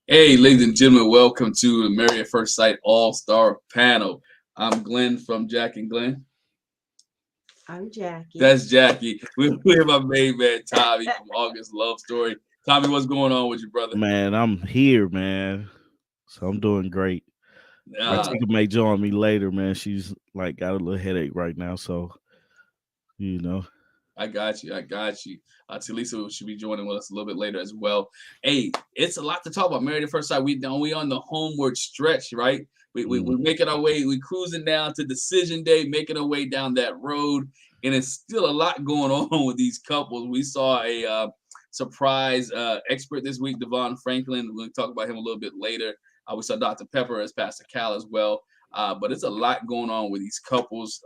Hey, ladies and gentlemen, welcome to the Married at First Sight All-Star Panel. I'm Glenn from Jack and Glenn. I'm Jackie. That's Jackie. We have my main man, Tommy, from August Love Story. Tommy, what's going on with you, brother? Man, I'm here, man. So I'm doing great. My Uh, chica may join me later, man. She's like got a little headache right now, so you know. I got you. I got you. Talisa should be joining with us a little bit later as well. Hey, it's a lot to talk about. Married at First Sight. We on the homeward stretch, right? We're Mm. making our way. We cruising down to decision day, making our way down that road, and it's still a lot going on with these couples. We saw a surprise expert this week, Devon Franklin. We'll talk about him a little bit later. We saw Dr. Pepper as Pastor Cal as well. But it's a lot going on with these couples.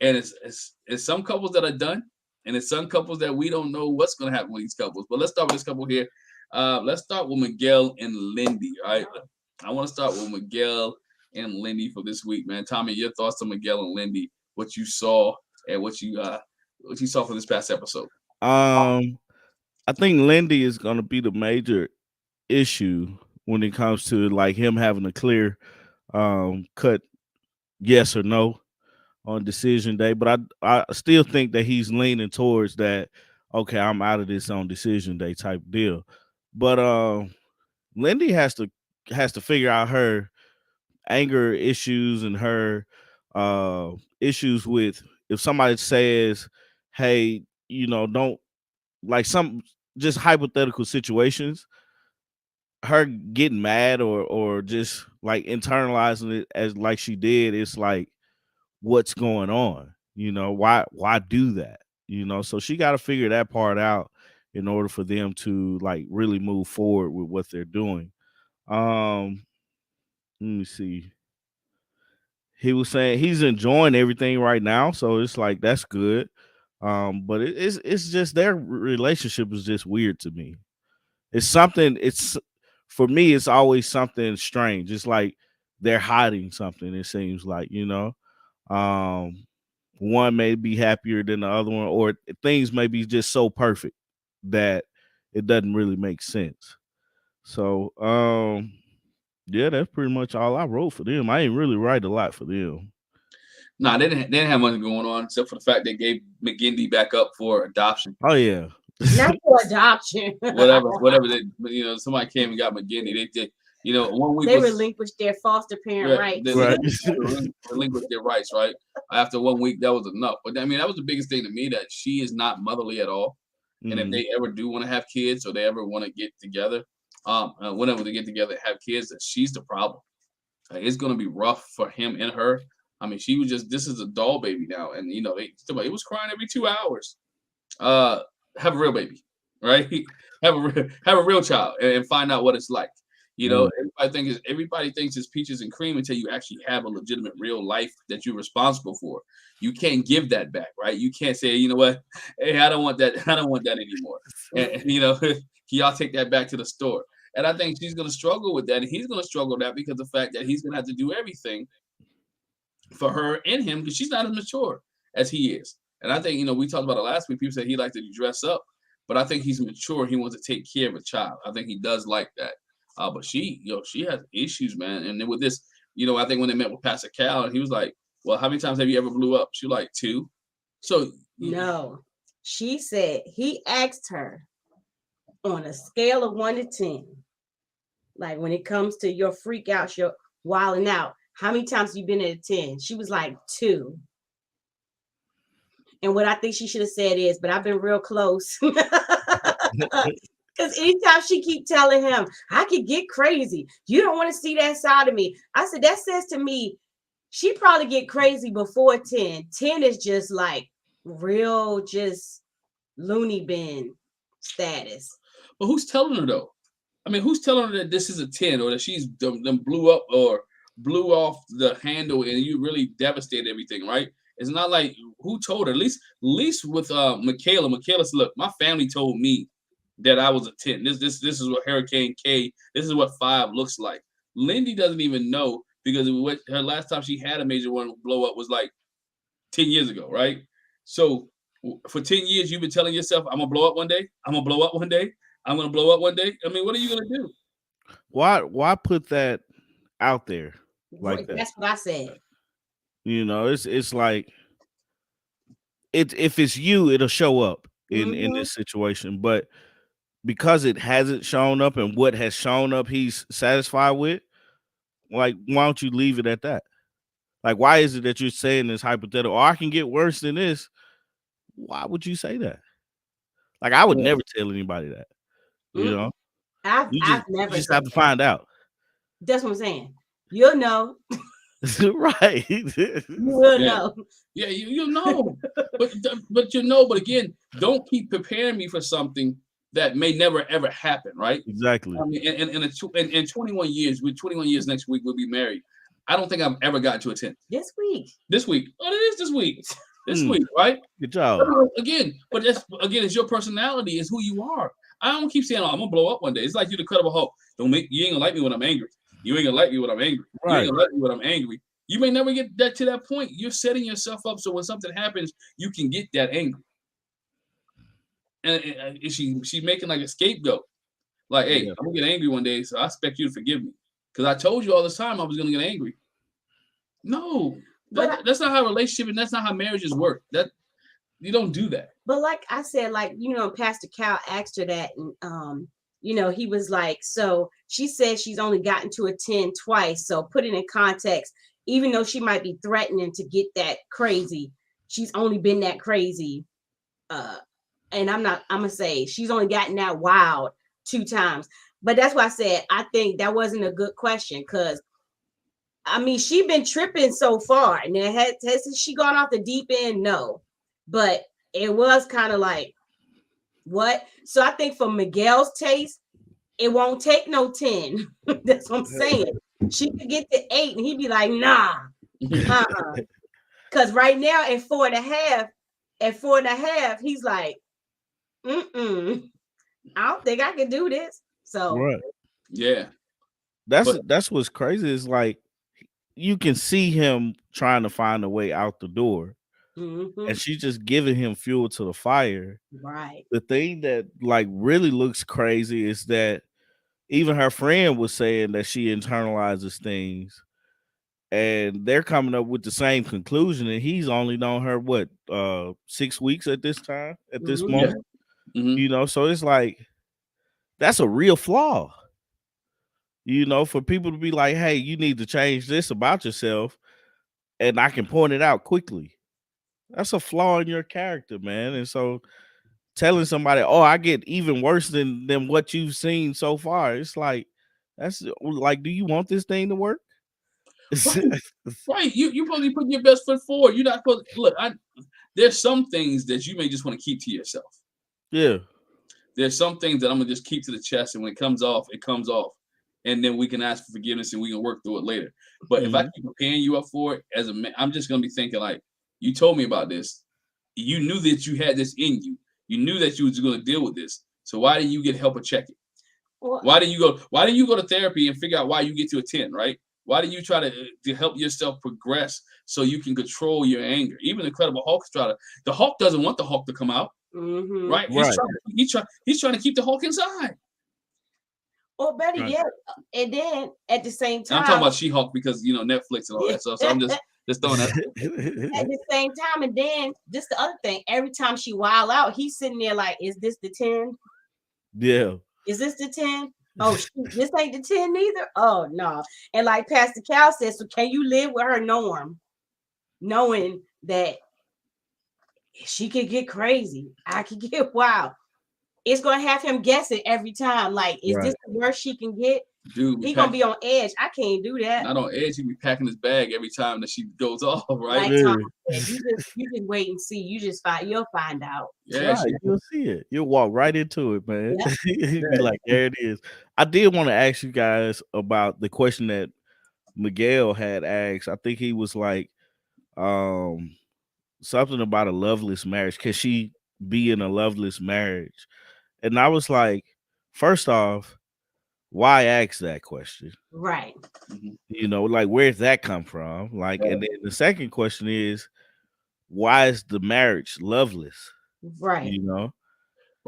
It's some couples that are done, and it's some couples that we don't know what's going to happen with these couples. But let's start with this couple here. Let's start with Miguel and Lindy. All right, I want to start with Miguel and Lindy for this week, man. Tommy, your thoughts on Miguel and Lindy? What you saw and what you saw for this past episode? I think Lindy is gonna be the major issue when it comes to like him having a clear cut yes or no on decision day. But I still think that he's leaning towards that, okay, I'm out of this on decision day type deal. But Lindy has to figure out her anger issues and her issues with if somebody says, hey, don't like some just hypothetical situations, her getting mad or just like internalizing it as like she did, it's like what's going on? Why do that? So she got to figure that part out in order for them to like really move forward with what they're doing. Um let me see. He was saying he's enjoying everything right now, so it's like that's good. But it's just their relationship is just weird to me. It's something. It's for me. It's always something strange. It's like they're hiding something. It seems like um, one may be happier than the other one, or things may be just so perfect that it doesn't really make sense. So yeah, that's pretty much all I wrote for them. I ain't really write a lot for them. Nah, they didn't have much going on except for the fact they gave McGindy back up for adoption. Oh yeah. Not for adoption. Whatever they, somebody came and got McGindy. They 1 week They was relinquished their foster parent they, rights. they Right. relinquished their rights, right? After 1 week, that was enough. But I mean, that was the biggest thing to me, that she is not motherly at all. And if Mhm. they ever do want to have kids, or they ever want to get together, whenever they get together and have kids, that she's the problem. It's gonna be rough for him and her. I mean, she was just, this is a doll baby now, and it was crying every 2 hours. Uh, have a real baby, right? Have a real child, and find out what it's like. Mm. Everybody thinks it's peaches and cream until you actually have a legitimate real life that you're responsible for. You can't give that back, right? You can't say, you know what, hey, I don't want that. I don't want that anymore. Y'all take that back to the store. And I think she's gonna struggle with that, and he's gonna struggle with that because of the fact that he's gonna have to do everything for her and him, because she's not as mature as he is. And I think, we talked about it last week. People said he likes to dress up, but I think he's mature. He wants to take care of a child. I think he does like that. But she has issues, man. And then with this, I think when they met with Pastor Cal, and he was like, well, how many times have you ever blew up? She was like, 2. So No. She said he asked her on a scale of 1 to 10, like when it comes to your freak out, your wilding out, how many times have you been at a 10? She was like 2. And what I think she should have said is, but I've been real close. Because anytime she keep telling him, I could get crazy. You don't want to see that side of me. I said, that says to me, she probably get crazy before 10. 10 is just like real, just loony bin status. but who's telling her though? I mean, who's telling her that this is a 10, or that she's them blew up or blew off the handle and you really devastated everything, right? It's not like, who told her. At least with Michaela. Michaela said, look, my family told me that I was a 10. This is what Hurricane K, this is what 5 looks like. Lindy doesn't even know, because what her last time she had a major one blow up was like 10 years ago, right? So for 10 years, you've been telling yourself, I'm gonna blow up one day. I'm gonna blow up one day. I'm gonna blow up one day. I mean, what are you gonna do? Why put that out there like that? That's what I said. You know, it's like if it's you, it'll show up in this situation. But because it hasn't shown up and what has shown up he's satisfied with, like, why don't you leave it at that? Like, why is it that you're saying this hypothetical? Or I can get worse than this. Why would you say that? Like, I would never tell anybody that. You know, I've never you just have to find out. That's what I'm saying. You'll know. Right. You will know. Yeah, you'll know. but you know, but again, don't keep preparing me for something that may never ever happen, right? Exactly. I mean, in 21 years, with 21 years next week, we'll be married. I don't think I've ever gotten to a 10. This week. This week. Oh, it is this week. This week, right? Good job. Again, but it's your personality, it's who you are. I don't keep saying, oh, I'm gonna blow up one day. It's like you the Incredible Hulk. You ain't gonna like me when I'm angry. You ain't gonna like me when I'm angry. Right. You ain't gonna like me when I'm angry. You may never get that to that point. You're setting yourself up so when something happens, you can get that angry. And she's making like a scapegoat. Like, hey, I'm gonna get angry one day, so I expect you to forgive me. Because I told you all this time I was gonna get angry. No, that's not how a relationship and that's not how marriages work. That you don't do that. But like I said, like, you know, Pastor Cal asked her that, and you know, he was like, so she said she's only gotten to a 10 twice. So put it in context, even though she might be threatening to get that crazy, she's only been that crazy. And I'm gonna say she's only gotten that wild 2 times. But that's why I said I think that wasn't a good question, because I mean, she been tripping so far. And has she gone off the deep end? No. But it was kind of like, what? So I think for Miguel's taste, it won't take no 10. That's what I'm saying. She could get to 8 and he'd be like, nah. Because right now at 4.5, he's like, I don't think I can do this. So right. Yeah. That's what's crazy is like you can see him trying to find a way out the door. And she's just giving him fuel to the fire. Right. The thing that like really looks crazy is that even her friend was saying that she internalizes things, and they're coming up with the same conclusion. And he's only known her 6 weeks at this time, at this moment. You know, so it's like that's a real flaw. You know, for people to be like, hey, you need to change this about yourself, and I can point it out quickly. That's a flaw in your character, man. And so telling somebody, oh, I get even worse than what you've seen so far, it's like, that's like, do you want this thing to work? Right. You probably putting your best foot forward. You're not supposed to look. There's some things that you may just want to keep to yourself. Yeah. There's some things that I'm gonna just keep to the chest, and when it comes off, it comes off. And then we can ask for forgiveness and we can work through it later. But if I keep preparing you up for it as a man, I'm just gonna be thinking like, you told me about this. You knew that you had this in you. You knew that you was going to deal with this. So why didn't you get help or check it? Why didn't you go to therapy and figure out why you get to a 10, right? Why do you try to help yourself progress so you can control your anger? Even the Incredible Hulk the Hulk doesn't want the Hulk to come out. Right? He's trying to keep the Hulk inside. Or better yet, and then at the same time, I'm talking about She-Hulk because Netflix and all that stuff. So I'm just throwing that. At the same time, and then just the other thing, every time she wild out, he's sitting there like, is this the 10? Yeah. Is this the 10? Oh, shoot, this ain't the 10 either. Oh no. And like Pastor Cal says, so can you live with her knowing that she could get crazy, I could get wild? It's gonna have him guessing every time. Like, is this the worst she can get? Dude, he gonna be on edge. I can't do that. Not on edge. He be packing his bag every time that she goes off. Right? Like Tom said, you just wait and see. You'll find out. Yeah, you'll see it. You'll walk right into it, man. You'll be like, there it is. I did want to ask you guys about the question that Miguel had asked. I think he was like, something about a loveless marriage. Can she be in a loveless marriage? And I was like, first off, why ask that question? Right. Like, where's that come from? Like, and then the second question is, why is the marriage loveless? Right.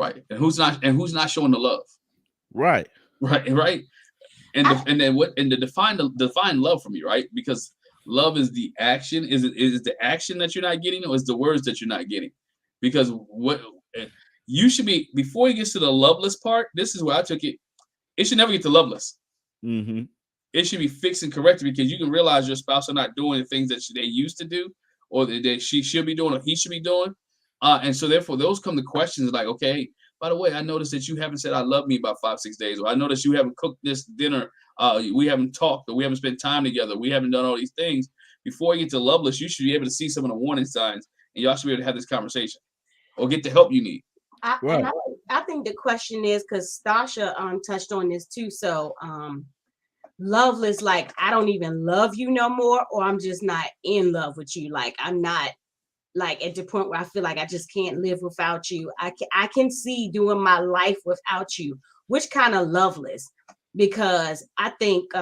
right? And who's not showing the love, Right. right? And then what? And to define love for me, right? Because love is the action. Is the action that you're not getting, or is the words that you're not getting? Because what you should be before it gets to the loveless part. This is where I took it. It should never get to loveless. Mm-hmm. It should be fixed and corrected because you can realize your spouse are not doing the things that they used to do, or that she should be doing, or he should be doing. And so therefore, those come to questions like, okay, by the way, I noticed that you haven't said I love me about 5-6 days, or I noticed you haven't cooked this dinner. We haven't talked, or we haven't spent time together. We haven't done all these things. Before you get to loveless, you should be able to see some of the warning signs, and y'all should be able to have this conversation or get the help you need. I think the question is, because Stacia touched on this too. So loveless, like I don't even love you no more, or I'm just not in love with you. Like I'm not like at the point where I feel like I just can't live without you. I can see doing my life without you, which kind of loveless, because I think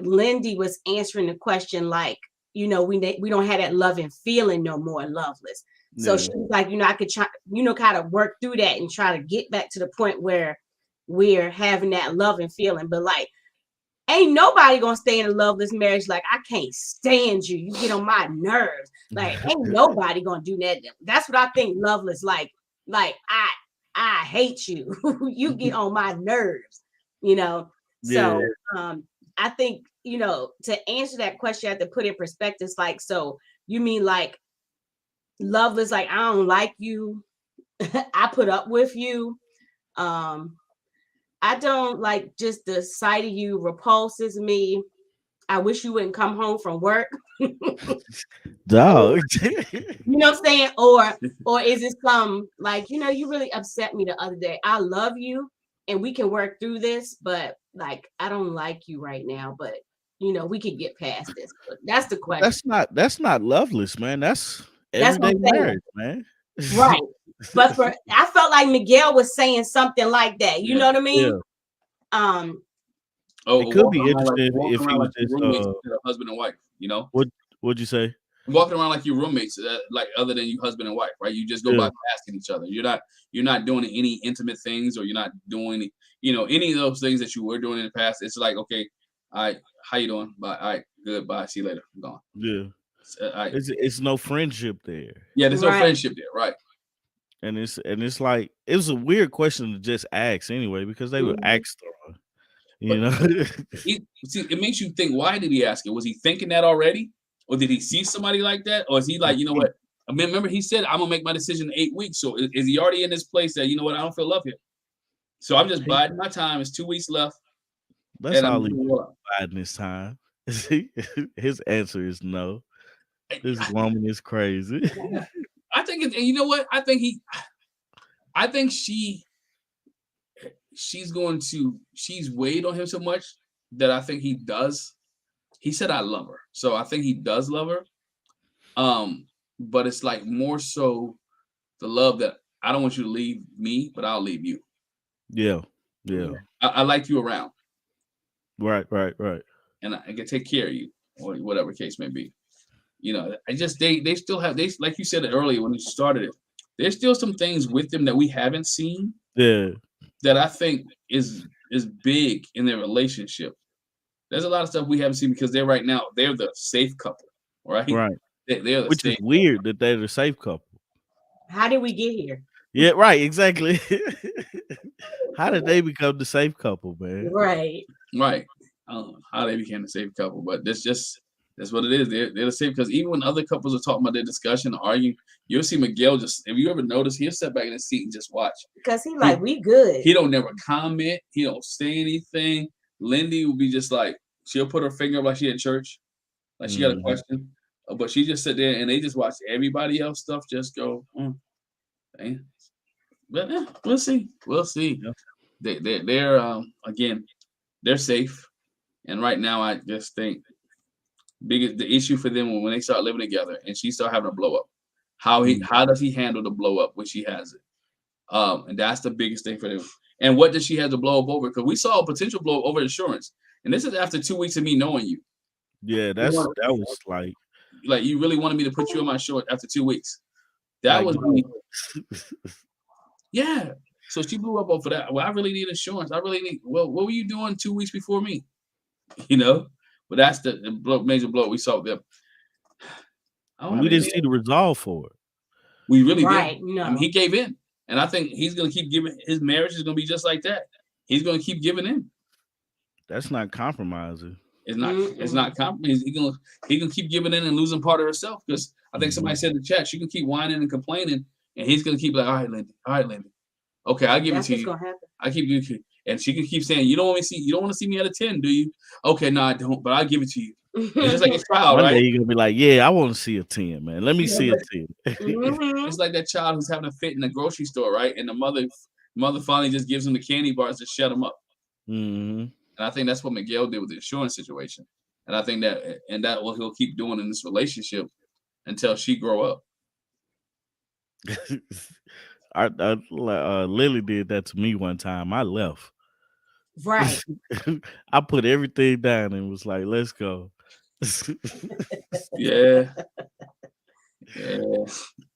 Lindy was answering the question like, we don't have that loving feeling no more, loveless. So she was like, I could try, kind of work through that and try to get back to the point where we're having that loving feeling. But like, ain't nobody gonna stay in a loveless marriage. Like, I can't stand you. You get on my nerves. Like, ain't nobody gonna do that. That's what I think loveless. Like I hate you. You get on my nerves. So I think to answer that question, I have to put in perspective. Like, so you mean like loveless? Like I don't like you. I put up with you. I don't like just the sight of you repulses me. I wish you wouldn't come home from work. Dog. You know what I'm saying? Or is it some like, you really upset me the other day. I love you and we can work through this, but like I don't like you right now, but we can get past this. But that's the question. That's not loveless, man. That's everyday marriage, man. Right. But I felt like Miguel was saying something like that. You know what I mean? Yeah. It could be interesting if he was just husband and wife. What'd you say? Walking around like your roommates, like other than you husband and wife, right? You just go by asking each other. You're not doing any intimate things, or you're not doing any of those things that you were doing in the past. It's like, okay, all right, how you doing? Bye. All right, good. Bye. See you later. I'm gone. Yeah. It's no friendship there. Yeah, there's no friendship there, right? And it's like it was a weird question to just ask anyway, because they would ask her, it makes you think, why did he ask it? Was he thinking that already? Or did he see somebody like that? Or is he like, you know what? I mean, remember he said, I'm gonna make my decision in 8 weeks. So is he already in this place that, you know what, I don't feel love here. So I'm just biding my time. It's 2 weeks left. That's all he's biding his time. His answer is no. This woman is crazy. I think, and you know what? I think she's weighed on him so much that I think he does. He said, I love her. So I think he does love her. But it's like more so the love that I don't want you to leave me, but I'll leave you. Yeah. Yeah. I like you around. Right. And I can take care of you, or whatever case may be. I just they still have like you said earlier when you started it. There's still some things with them that we haven't seen. Yeah. That I think is big in their relationship. There's a lot of stuff we haven't seen because they're the safe couple, right? Right. They're Which is weird that they're the safe couple. How did we get here? Yeah, right, exactly. How did they become the safe couple, man? Right. I don't know how they became the safe couple, but that's what it is. They're the same, because even when other couples are talking about their discussion, arguing, you'll see Miguel if you ever notice, he'll sit back in his seat and just watch. Because we good. He don't never comment. He don't say anything. Lindy will be just like, she'll put her finger up like she at church, like she got a question, but she just sit there and they just watch everybody else stuff just go. Damn. But we'll see. Yeah. They're again, they're safe, and right now I just think the issue for them when they start living together and she start having a blow up, how does he handle the blow up when she has it? And that's the biggest thing for them. And what does she have to blow up over? Because we saw a potential blow up over insurance, and this is after 2 weeks of me knowing you. Yeah, that was like you really wanted me to put you on my short after 2 weeks. That was me. Yeah. So she blew up over that. Well, I really need insurance. I really need. Well, what were you doing 2 weeks before me? You know. But that's the major blow we saw there. I don't And have we didn't anything see else. the resolve for it. We really Right, did. no. I mean, he gave in, and I think he's gonna keep giving. His marriage is gonna be just like that. He's gonna keep giving in. That's not compromising. It's not. It's not compromise. He can keep giving in and losing part of herself because I think somebody said in the chat she can keep whining and complaining, and he's gonna keep like, all right, Lindy, okay, I'll give That's it to what's you. gonna happen. I keep giving it to you, and she can keep saying, you don't want to see me at a 10, do you? Okay, no, I don't, but I'll give it to you. It's just like a child, One right? day you're gonna be like, yeah, I want to see a 10, man. Let me see a 10. It's like that child who's having a fit in the grocery store, right? And the mother finally just gives him the candy bars to shut him up. Mm-hmm. And I think that's what Miguel did with the insurance situation. And I think that what he'll keep doing in this relationship until she grow up. Lily did that to me one time. I left. Right. I put everything down and was like, let's go. Yeah. I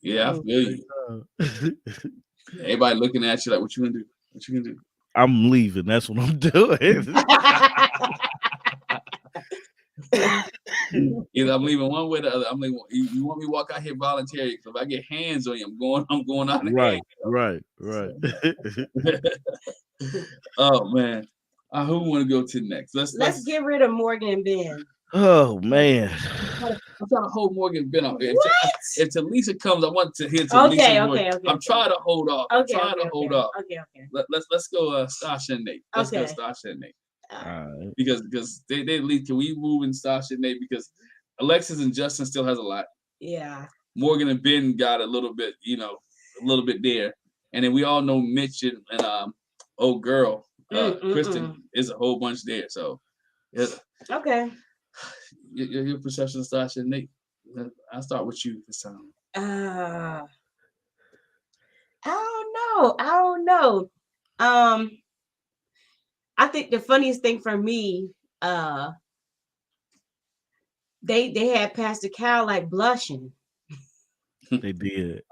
feel you. Everybody looking at you like, what you gonna do? What you gonna do? I'm leaving. That's what I'm doing. Either I'm leaving one way or the other. I'm like, you want me to walk out here voluntarily? Because if I get hands on you, I'm going out. Right. Oh man, who want to go to next? Let's get rid of Morgan and Bihn. Oh man, I'm trying to hold Morgan and Bihn off. If Talisa comes, I want to hear Talisa. Okay. I'm trying to hold off. Okay. Okay. Let's go Stacia and Nate. Let's go Stacia and Nate. Right. Because they lead. Can we move in Stacia and Nate? Because Alexis and Justin still has a lot. Yeah. Morgan and Bihn got a little bit there, and then we all know Mitch and old girl Krysten is a whole bunch there. So okay. Your perception of Stacia and Nate. I'll start with you this time. I don't know. I think the funniest thing for me, they had Pastor Cal like blushing. They did.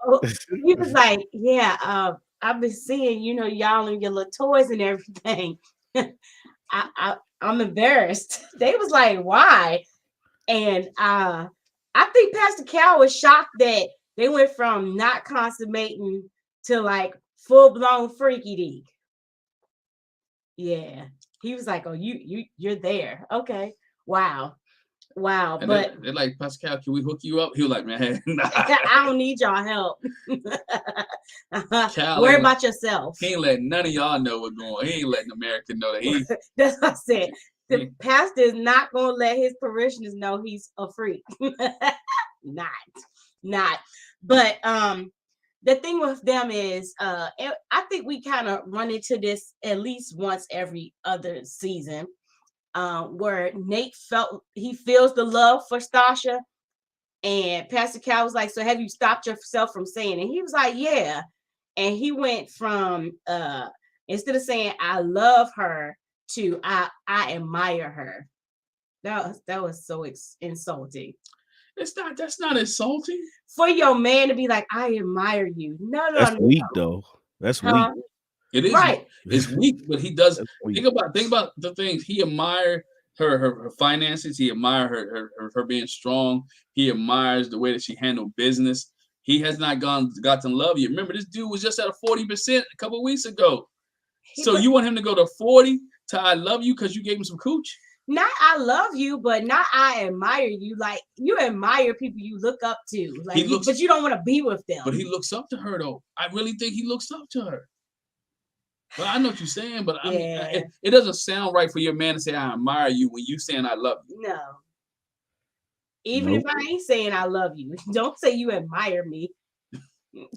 He was like, yeah, I've been seeing, y'all and your little toys and everything. I'm embarrassed. They was like, why? And I think Pastor Cal was shocked that they went from not consummating to like full-blown freaky deek. Yeah. He was like, oh, you're there. Okay. Wow. And but they're like, Pascal, can we hook you up? He was like, man, nah. I don't need y'all help. Worry about yourself. He ain't letting none of y'all know what's going on. He ain't letting America know that he. That's what I said. The pastor is not going to let his parishioners know he's a freak. Not. But the thing with them is, I think we kind of run into this at least once every other season. Where Nate feels the love for Stacia, and Pastor Cal was like, so have you stopped yourself from saying it? And he was like, yeah. And he went from instead of saying I love her to I admire her. That was so insulting. That's not insulting. For your man to be like, I admire you. No. That's weak though. That's weak. It is right. It's weak, but he does think about the things he admired her finances. He admired her being strong. He admires the way that she handled business. He has not gotten love yet. Remember, this dude was just at a 40% a couple of weeks ago. So you want him to go to 40 to I love you because you gave him some cooch? Not I love you, but not I admire you. Like you admire people you look up to. Like but you don't want to be with them. But he looks up to her though. I really think he looks up to her. Well, I know what you're saying, but I mean, it doesn't sound right for your man to say I admire you when you saying I love you. No. Even if I ain't saying I love you, don't say you admire me. Like,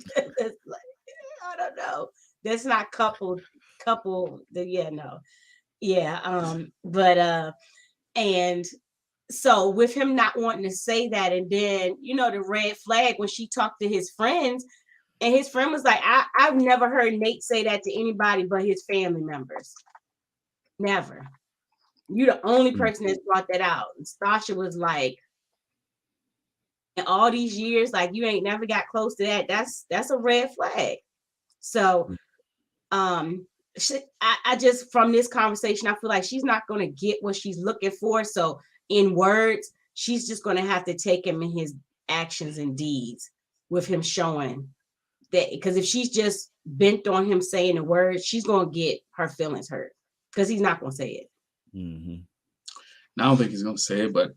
I don't know. That's not coupled. No. Yeah. But and so with him not wanting to say that, and then the red flag when she talked to his friends. And his friend was like, I've never heard Nate say that to anybody but his family members. Never. You're the only person that's brought that out. And Stacia was like, in all these years, like you ain't never got close to that. That's a red flag. So I just, from this conversation, I feel like she's not going to get what she's looking for. So in words, she's just going to have to take him in his actions and deeds, with him showing that. Because if she's just bent on him saying the words, she's going to get her feelings hurt, because he's not going to say it. Mm-hmm. I don't think he's going to say it, but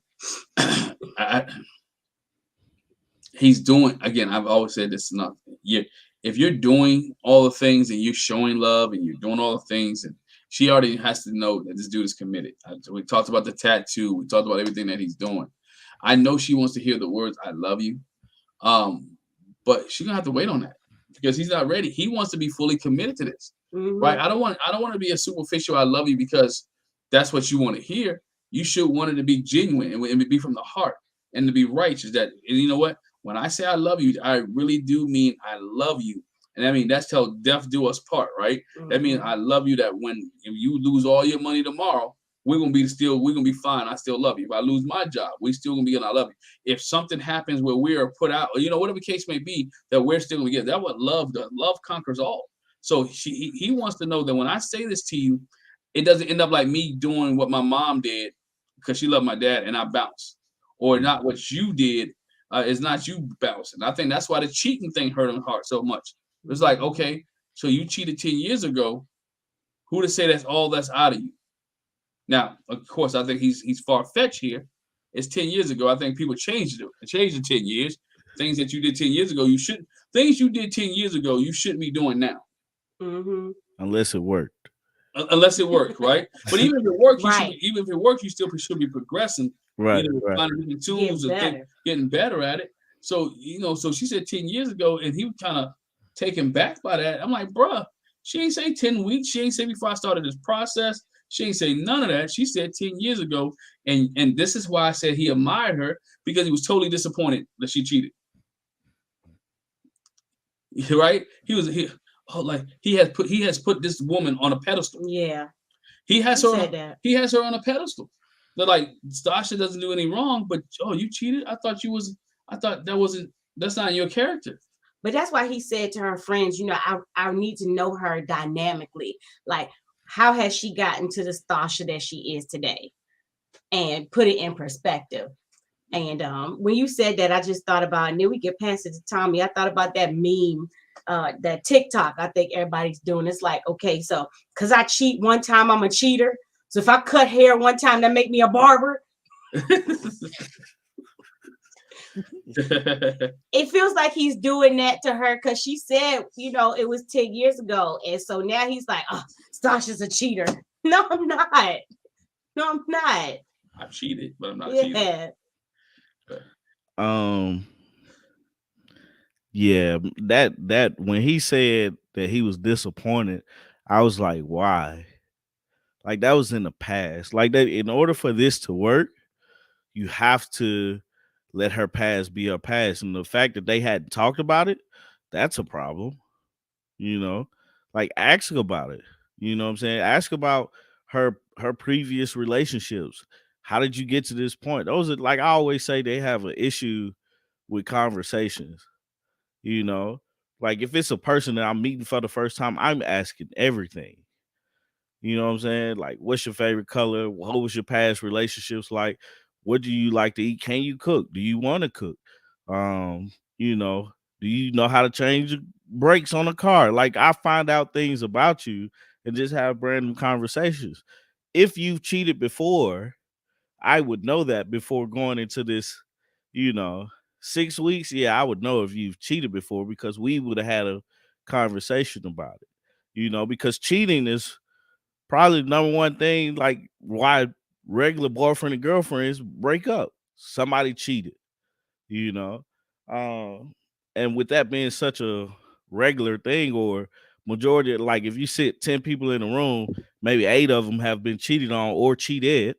he's doing, again, I've always said this, enough. If you're doing all the things and you're showing love and you're doing all the things, and she already has to know that this dude is committed. We talked about the tattoo. We talked about everything that he's doing. I know she wants to hear the words, I love you. But she's gonna have to wait on that, because he's not ready. He wants to be fully committed to this. Right? I don't want to be a superficial I love you because that's what you want to hear. You should want it to be genuine and be from the heart and to be righteous. That, and you know what? When I say I love you, I really do mean I love you. And I mean, that's till death do us part, right? That means I love you, that when if you lose all your money tomorrow, we're gonna be fine. I still love you. If I lose my job, we still gonna be in I love you. If something happens where we are put out, or whatever the case may be, that we're still gonna get. That's what love does. Love conquers all. So he wants to know that when I say this to you, it doesn't end up like me doing what my mom did because she loved my dad and I bounced, or not what you did. It's not you bouncing. I think that's why the cheating thing hurt him heart so much. It's like, okay, so you cheated 10 years ago. Who to say that's all that's out of you? Now, of course, I think he's far-fetched here. It's 10 years ago. I think people changed it. It changed in 10 years. Things that you did 10 years ago, things you did 10 years ago, you shouldn't be doing now. Unless it worked. Unless it worked, right? But even if it worked, you still should be progressing. Right. Finding different tools and getting better at it. So, so she said 10 years ago, and he was kind of taken back by that. I'm like, bruh, she ain't say 10 weeks. She ain't say before I started this process. She ain't say none of that. She said 10 years ago. And this is why I said he admired her, because he was totally disappointed that she cheated. Right? He has put this woman on a pedestal. Yeah. He has her on a pedestal. They're like, Stacia doesn't do any wrong, but you cheated? That's not your character. But that's why he said to her friends, I need to know her dynamically. Like, how has she gotten to the Stacia that she is today? And put it in perspective. And when you said that, I just thought about, and then we get past it to Tommy, I thought about that meme, that TikTok I think everybody's doing. It's like, okay, so because I cheat one time, I'm a cheater. So if I cut hair one time, that make me a barber. It feels like he's doing that to her because she said, it was 10 years ago. And so now he's like, oh, Stacia's a cheater. No, I'm not. I cheated, but I'm not cheating. Yeah, that when he said that he was disappointed, I was like, why? Like, that was in the past. Like, that in order for this to work, you have to let her past be her past. And the fact that they hadn't talked about it, that's a problem. Like, ask about it. You know what I'm saying? Ask about her previous relationships. How did you get to this point? Those are, like I always say, they have an issue with conversations. Like, if it's a person that I'm meeting for the first time, I'm asking everything. You know what I'm saying? Like, what's your favorite color? What was your past relationships like? What do you like to eat? Can you cook? Do you want to cook? Do you know how to change brakes on a car? Like, I find out things about you and just have random conversations. If you've cheated before, I would know that before going into this, 6 weeks. Yeah, I would know if you've cheated before, because we would have had a conversation about it. Because cheating is probably the number one thing, like, why regular boyfriend and girlfriends break up. Somebody cheated, and with that being such a regular thing, or majority, like, if you sit 10 people in a room, maybe 8 of them have been cheated on or cheated,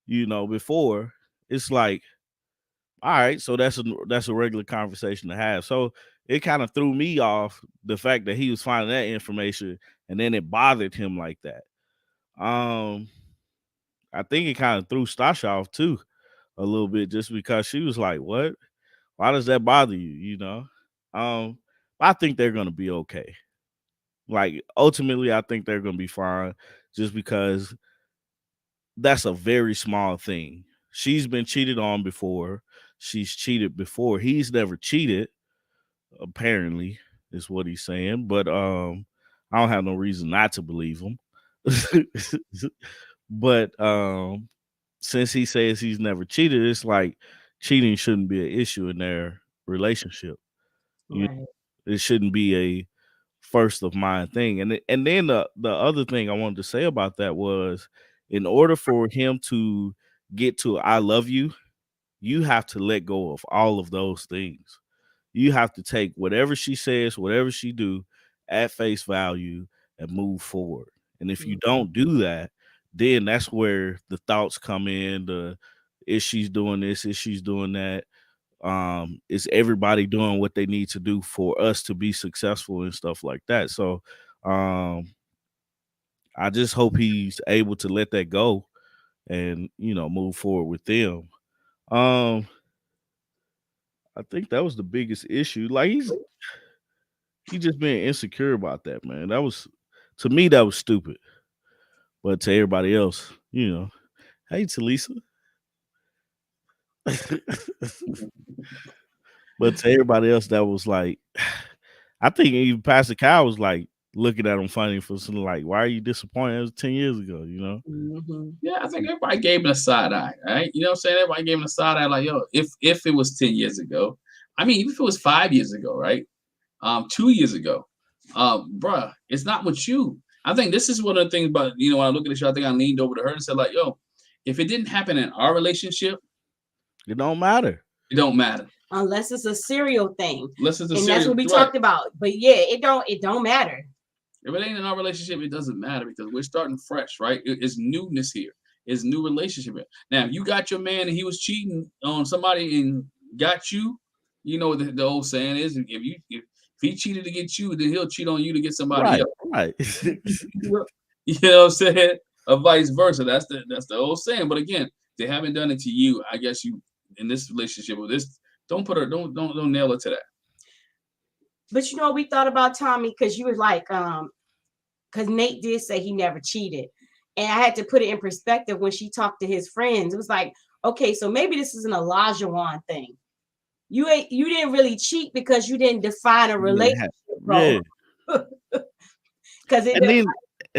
before. It's like, all right, so that's a regular conversation to have. So it kind of threw me off, the fact that he was finding that information, and then it bothered him like that. I think it kind of threw Stacia off too a little bit, just because she was like, what? Why does that bother you? I think they're gonna be okay. Like ultimately, I think they're gonna be fine, just because that's a very small thing. She's been cheated on before. She's cheated before. He's never cheated, apparently, is what he's saying. But I don't have no reason not to believe him. But since he says he's never cheated, it's like cheating shouldn't be an issue in their relationship. You Right. It shouldn't be a first of mind thing. And then the other thing I wanted to say about that was, in order for him to get to I love you, you have to let go of all of those things. You have to take whatever she says, whatever she do at face value and move forward. And if you don't do that, then that's where the thoughts come in. The is she's doing this, is she's doing that? Is everybody doing what they need to do for us to be successful and stuff like that? So I just hope he's able to let that go and move forward with them. Um, I think that was the biggest issue. Like he just being insecure about that, man. That was, to me, that was stupid. But to everybody else, hey Talisa. But to everybody else, that was like, I think even Pastor Kyle was like looking at him funny for something like, why are you disappointed? It was 10 years ago, Yeah, I think everybody gave him a side eye, right? You know what I'm saying? Everybody gave him a side eye, like, yo, if it was 10 years ago, I mean, even if it was 5 years ago, right? 2 years ago, bruh, it's not with you. I think this is one of the things about, when I look at the show, I think I leaned over to her and said, like, yo, if it didn't happen in our relationship, it don't matter. It don't matter. Unless it's a serial thing. Unless it's a and serial, that's what we talked about. But yeah, it don't matter. If it ain't in our relationship, it doesn't matter because we're starting fresh, right? It's newness here. It's new relationship here. Now, if you got your man and he was cheating on somebody and got you, you know what the old saying is: if he cheated to get you, then he'll cheat on you to get somebody else. Right. You know what I'm saying? Or vice versa. That's the old saying. But again, they haven't done it to you. I guess you in this relationship with this. Don't nail it to that. But we thought about Tommy because you was like, because Nate did say he never cheated. And I had to put it in perspective when she talked to his friends. It was like, okay, so maybe this is an Olajuwon thing. You didn't really cheat because you didn't define a relationship, bro. Because and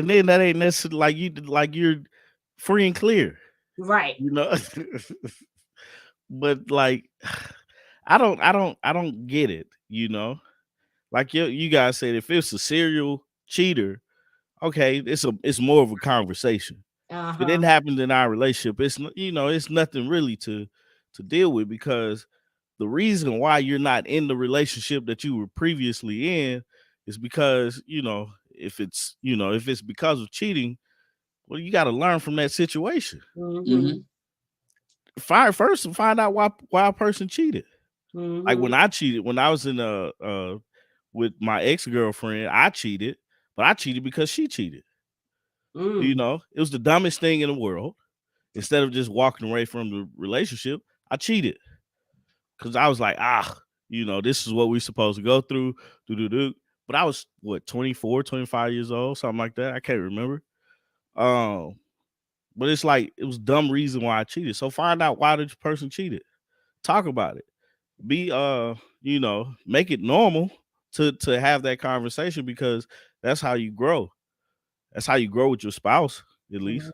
then that ain't necessarily like you're free and clear. Right. But like I don't get it, Like you guys said, if it's a serial cheater, okay, it's more of a conversation. If it didn't happen in our relationship, it's nothing really to deal with, because the reason why you're not in the relationship that you were previously in is because, if it's because of cheating, well, you got to learn from that situation. Find out why a person cheated. Like when I cheated, when I was in with my ex-girlfriend, I cheated, but I cheated because she cheated. It was the dumbest thing in the world. Instead of just walking away from the relationship, I cheated. Because I was like, this is what we're supposed to go through. But I was, 24, 25 years old, something like that. I can't remember. But it's like, it was a dumb reason why I cheated. So find out why the person cheated. Talk about it. Be, make it normal to have that conversation, because that's how you grow. That's how you grow with your spouse, at least.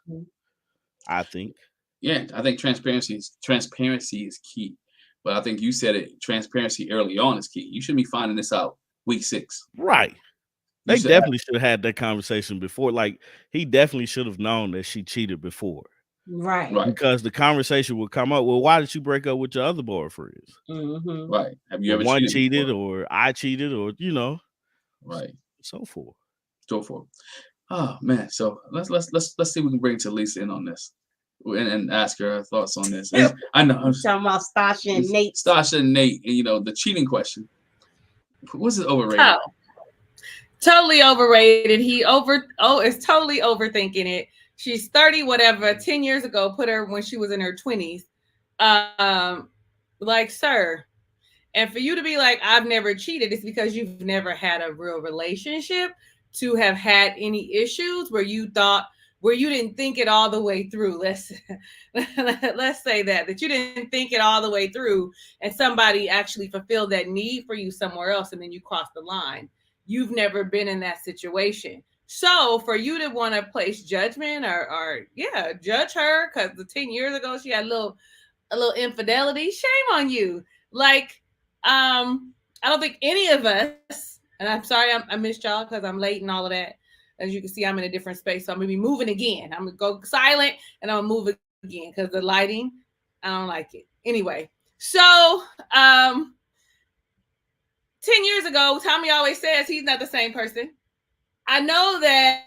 I think. Yeah, I think transparency is key. But I think you said it, transparency early on is key. You shouldn't be finding this out week 6. Right. They definitely should have had that conversation before. Like, he definitely should have known that she cheated before. Right. Because the conversation would come up, well, why did you break up with your other boyfriends? Right. Have you ever one cheated or I cheated, or right. So forth. Oh man. So let's see if we can bring Talisa in on this. And ask her thoughts on this. I know. I'm talking about Stacia and Nate. Stacia and Nate, and the cheating question. Was it overrated? Oh, totally overrated. It's totally overthinking it. She's 30, whatever. 10 years ago, put her when she was in her 20s. Like, sir. And for you to be like, I've never cheated, it's because you've never had a real relationship. to have had any issues where you didn't think it all the way through. Let's say that you didn't think it all the way through, and somebody actually fulfilled that need for you somewhere else, and then you crossed the line. You've never been in that situation. So for you to want to place judgment or judge her because the 10 years ago she had a little infidelity, shame on you. Like, I don't think any of us, and I'm sorry I missed y'all because I'm late and all of that. As you can see, I'm in a different space, so I'm gonna be moving again. I'm gonna go silent and I'm gonna move again because the lighting, I don't like it. Anyway, so 10 years ago, Tommy always says he's not the same person. I know that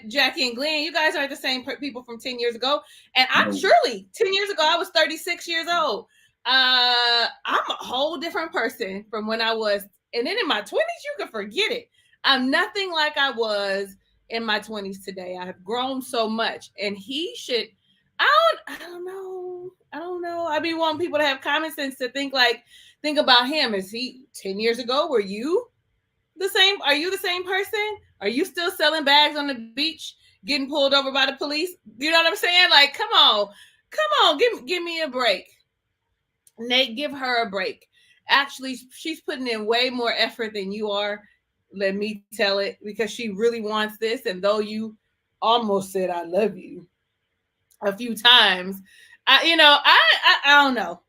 Jackie and Glenn, you guys aren't the same people from 10 years ago. And I'm surely 10 years ago, I was 36 years old. I'm a whole different person from when I was. And then in my 20s, you can forget it. I'm nothing like I was in my 20s today. I have grown so much. And he should, I don't know. I be wanting people to have common sense to think about him. Is he 10 years ago? Were you the same? Are you the same person? Are you still selling bags on the beach, getting pulled over by the police? You know what I'm saying? Like, come on, give me a break. Nate, give her a break. Actually, she's putting in way more effort than you are. Let me tell it, because she really wants this. And though you almost said I love you a few times, I don't know.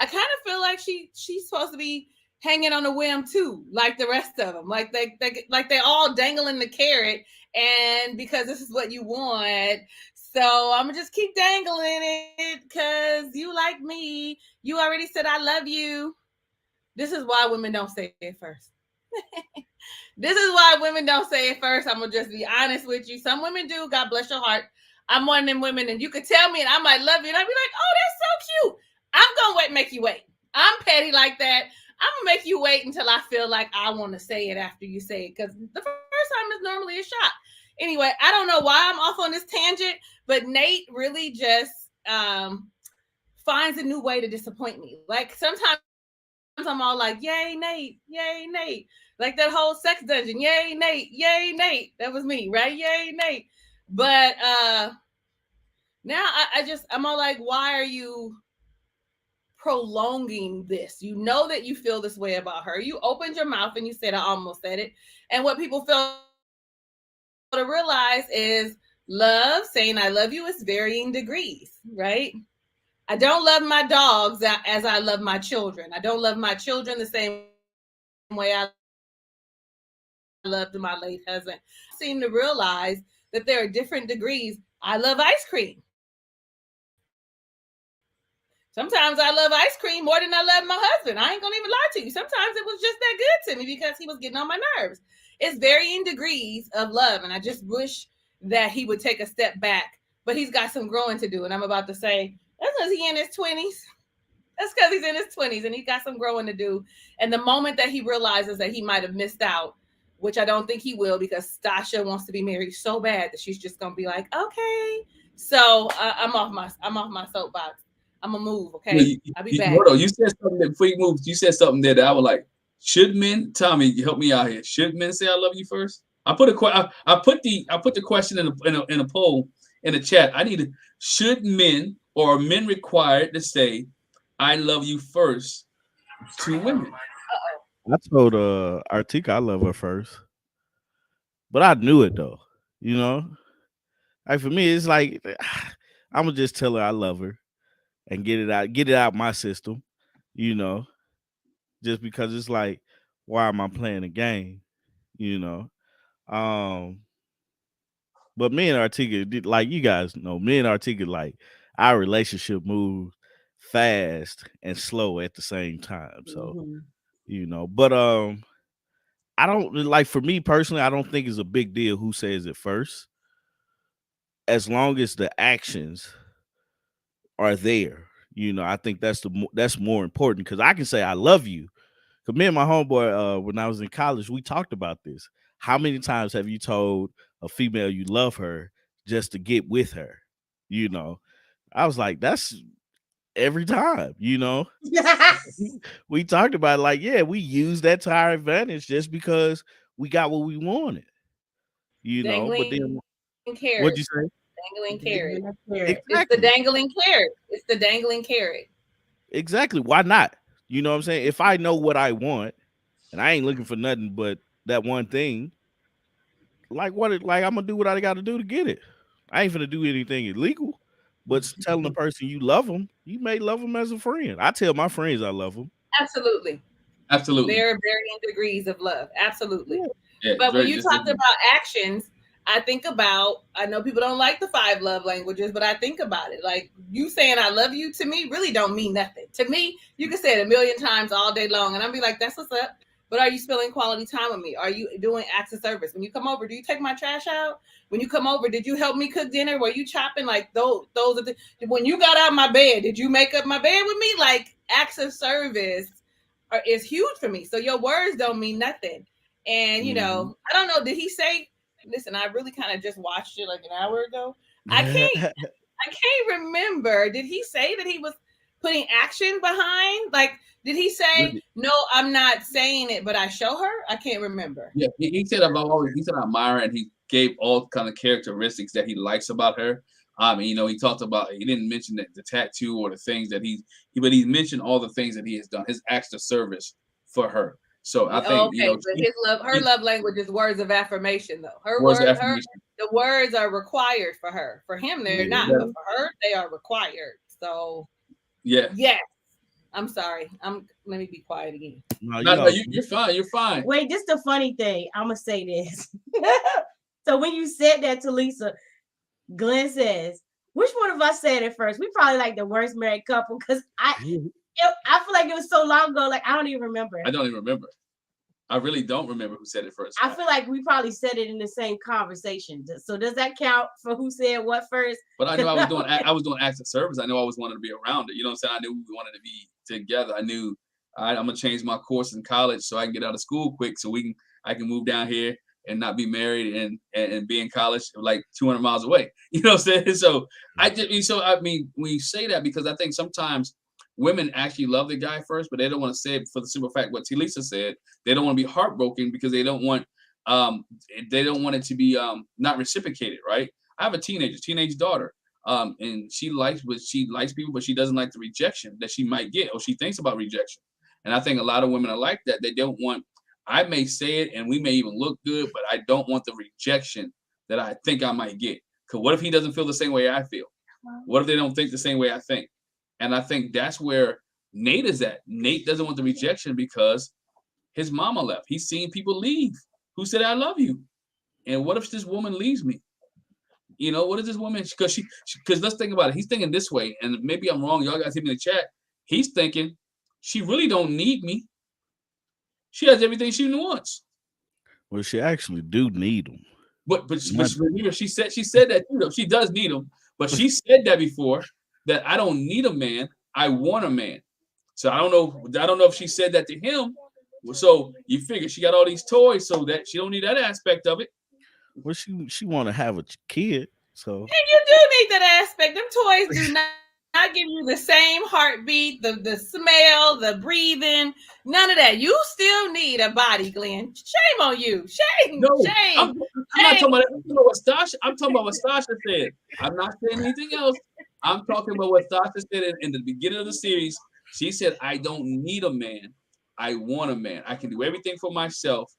I kind of feel like she's supposed to be hanging on a whim too, like the rest of them, like they all dangling the carrot, and because this is what you want, so I'm gonna just keep dangling it because you like me. You already said I love you. This is why women don't say it first. This is why women don't say it first. I'm gonna just be honest with you. Some women do. God bless your heart. I'm one of them women, and you could tell me, and I might love you, and I'd be like, "Oh, that's so cute." I'm gonna make you wait. I'm petty like that. I'm gonna make you wait until I feel like I want to say it after you say it, because the first time is normally a shock. Anyway, I don't know why I'm off on this tangent, but Nate really just finds a new way to disappoint me. Like sometimes I'm all like, "Yay, Nate! Yay, Nate!" Like that whole sex dungeon, "Yay, Nate! Yay, Nate!" That was me, right? Yay, Nate! But now I'm all like, "Why are you prolonging this? You know that you feel this way about her. You opened your mouth and you said, I almost said it." And what people fail to realize is love, saying I love you, is varying degrees, right? I don't love my dogs as I love my children. I don't love my children the same way I loved my late husband. I seem to realize that there are different degrees. I love ice cream. Sometimes I love ice cream more than I love my husband. I ain't gonna even lie to you. Sometimes it was just that good to me because he was getting on my nerves. It's varying degrees of love, and I just wish that he would take a step back. But he's got some growing to do, and I'm about to say that's because he's in his 20s. That's because he's in his 20s, and he's got some growing to do. And the moment that he realizes that he might have missed out, which I don't think he will, because Stacia wants to be married so bad that she's just gonna be like, okay. So I'm off my soapbox. I'm gonna move, okay? I'll be back. Hold on. You said something that before you move. You said something there that I was like, should men? Tommy, help me out here. Should men say I love you first? I put the question in a poll in the chat. I need should men or are men required to say I love you first to women? I told Artika I love her first, but I knew it though. You know, like for me, it's like I'm gonna just tell her I love her and get it out my system, you know, just because it's like, why am I playing a game, you know? But me and Artika, like you guys know, me and Artika, like our relationship moves fast and slow at the same time. So, you know, but I don't like, for me personally, I don't think it's a big deal who says it first, as long as the actions are there. You know, I think that's more important, because I can say I love you. Because me and my homeboy, when I was in college, we talked about this. How many times have you told a female you love her just to get with her? You know, I was like, that's every time, you know. We talked about it, like, yeah, we use that to our advantage just because we got what we wanted. But then Dangling carrot. what'd you say? Dangling carrot. Exactly. It's the dangling carrot. It's the dangling carrot. Exactly. Why not? You know what I'm saying? If I know what I want and I ain't looking for nothing but that one thing, like I'm gonna do what I gotta do to get it. I ain't gonna do anything illegal. But telling the person you love them, you may love them as a friend. I tell my friends I love them. Absolutely. There are varying degrees of love. Absolutely. Yeah, but when you talked about actions, I know people don't like the 5 love languages, but I think about it. Like, you saying I love you to me really don't mean nothing. To me, you can say it a million times all day long, and I'll be like, that's what's up. But are you spending quality time with me? Are you doing acts of service? When you come over, do you take my trash out? When you come over, did you help me cook dinner? Were you chopping? Like, those are the, when you got out of my bed, did you make up my bed with me? Like, acts of service is huge for me. So your words don't mean nothing. And, I don't know, did he say, listen, I really kind of just watched it like an hour ago. I can't remember. Did he say that he was putting action behind? Like, did he say, no, I'm not saying it, but I show her? I can't remember. Yeah, he said I admire her, and he gave all kind of characteristics that he likes about her. He talked about, he didn't mention the tattoo or the things that but he mentioned all the things that he has done, his acts of service for her. So I think, but her love language is words of affirmation, though. The words are required for her. For him, they're not, but for her, they are required. So yes. I'm sorry. Let me be quiet again. No, you're fine. You're fine. Wait, this is the funny thing. I'm gonna say this. So when you said that to Lisa, Glenn says, which one of us said it first? We probably like the worst married couple, because I feel like it was so long ago, like I don't even remember. I don't even remember. I really don't remember who said it first. I feel like we probably said it in the same conversation. So does that count for who said what first? But I knew I was doing acts of service. I knew I always wanted to be around it. You know what I'm saying? I knew we wanted to be together. I knew I'm gonna change my course in college so I can get out of school quick, so I can move down here and not be married and be in college like 200 miles away. You know what I'm saying? So when you say that, because I think sometimes women actually love the guy first, but they don't want to say it for the simple fact what Lisa said. They don't want to be heartbroken because they don't want it to be not reciprocated, right? I have a teenage daughter, and she likes people, but she doesn't like the rejection that she might get, or she thinks about rejection. And I think a lot of women are like that. They don't want. I may say it, and we may even look good, but I don't want the rejection that I think I might get. Because what if he doesn't feel the same way I feel? What if they don't think the same way I think? And I think that's where Nate is at. Nate doesn't want the rejection because his mama left. He's seen people leave who said, I love you. And what if this woman leaves me? What is this woman? Because let's think about it. He's thinking this way, and maybe I'm wrong. Y'all guys hit me in the chat. He's thinking she really don't need me. She has everything she wants. Well, she actually do need him. But remember, she said that too. She does need him. But she said that before, that I don't need a man. I want a man. So I don't know if she said that to him. So you figure she got all these toys, so that she don't need that aspect of it. Well, she want to have a kid. So and you do need that aspect. Them toys do not give you the same heartbeat, the smell, the breathing, none of that. You still need a body, Glenn. Shame on you. Shame. I'm not talking about what Stacia. I'm talking about what Stacia said. I'm not saying anything else. I'm talking about what Stacia said in the beginning of the series. She said, I don't need a man. I want a man. I can do everything for myself.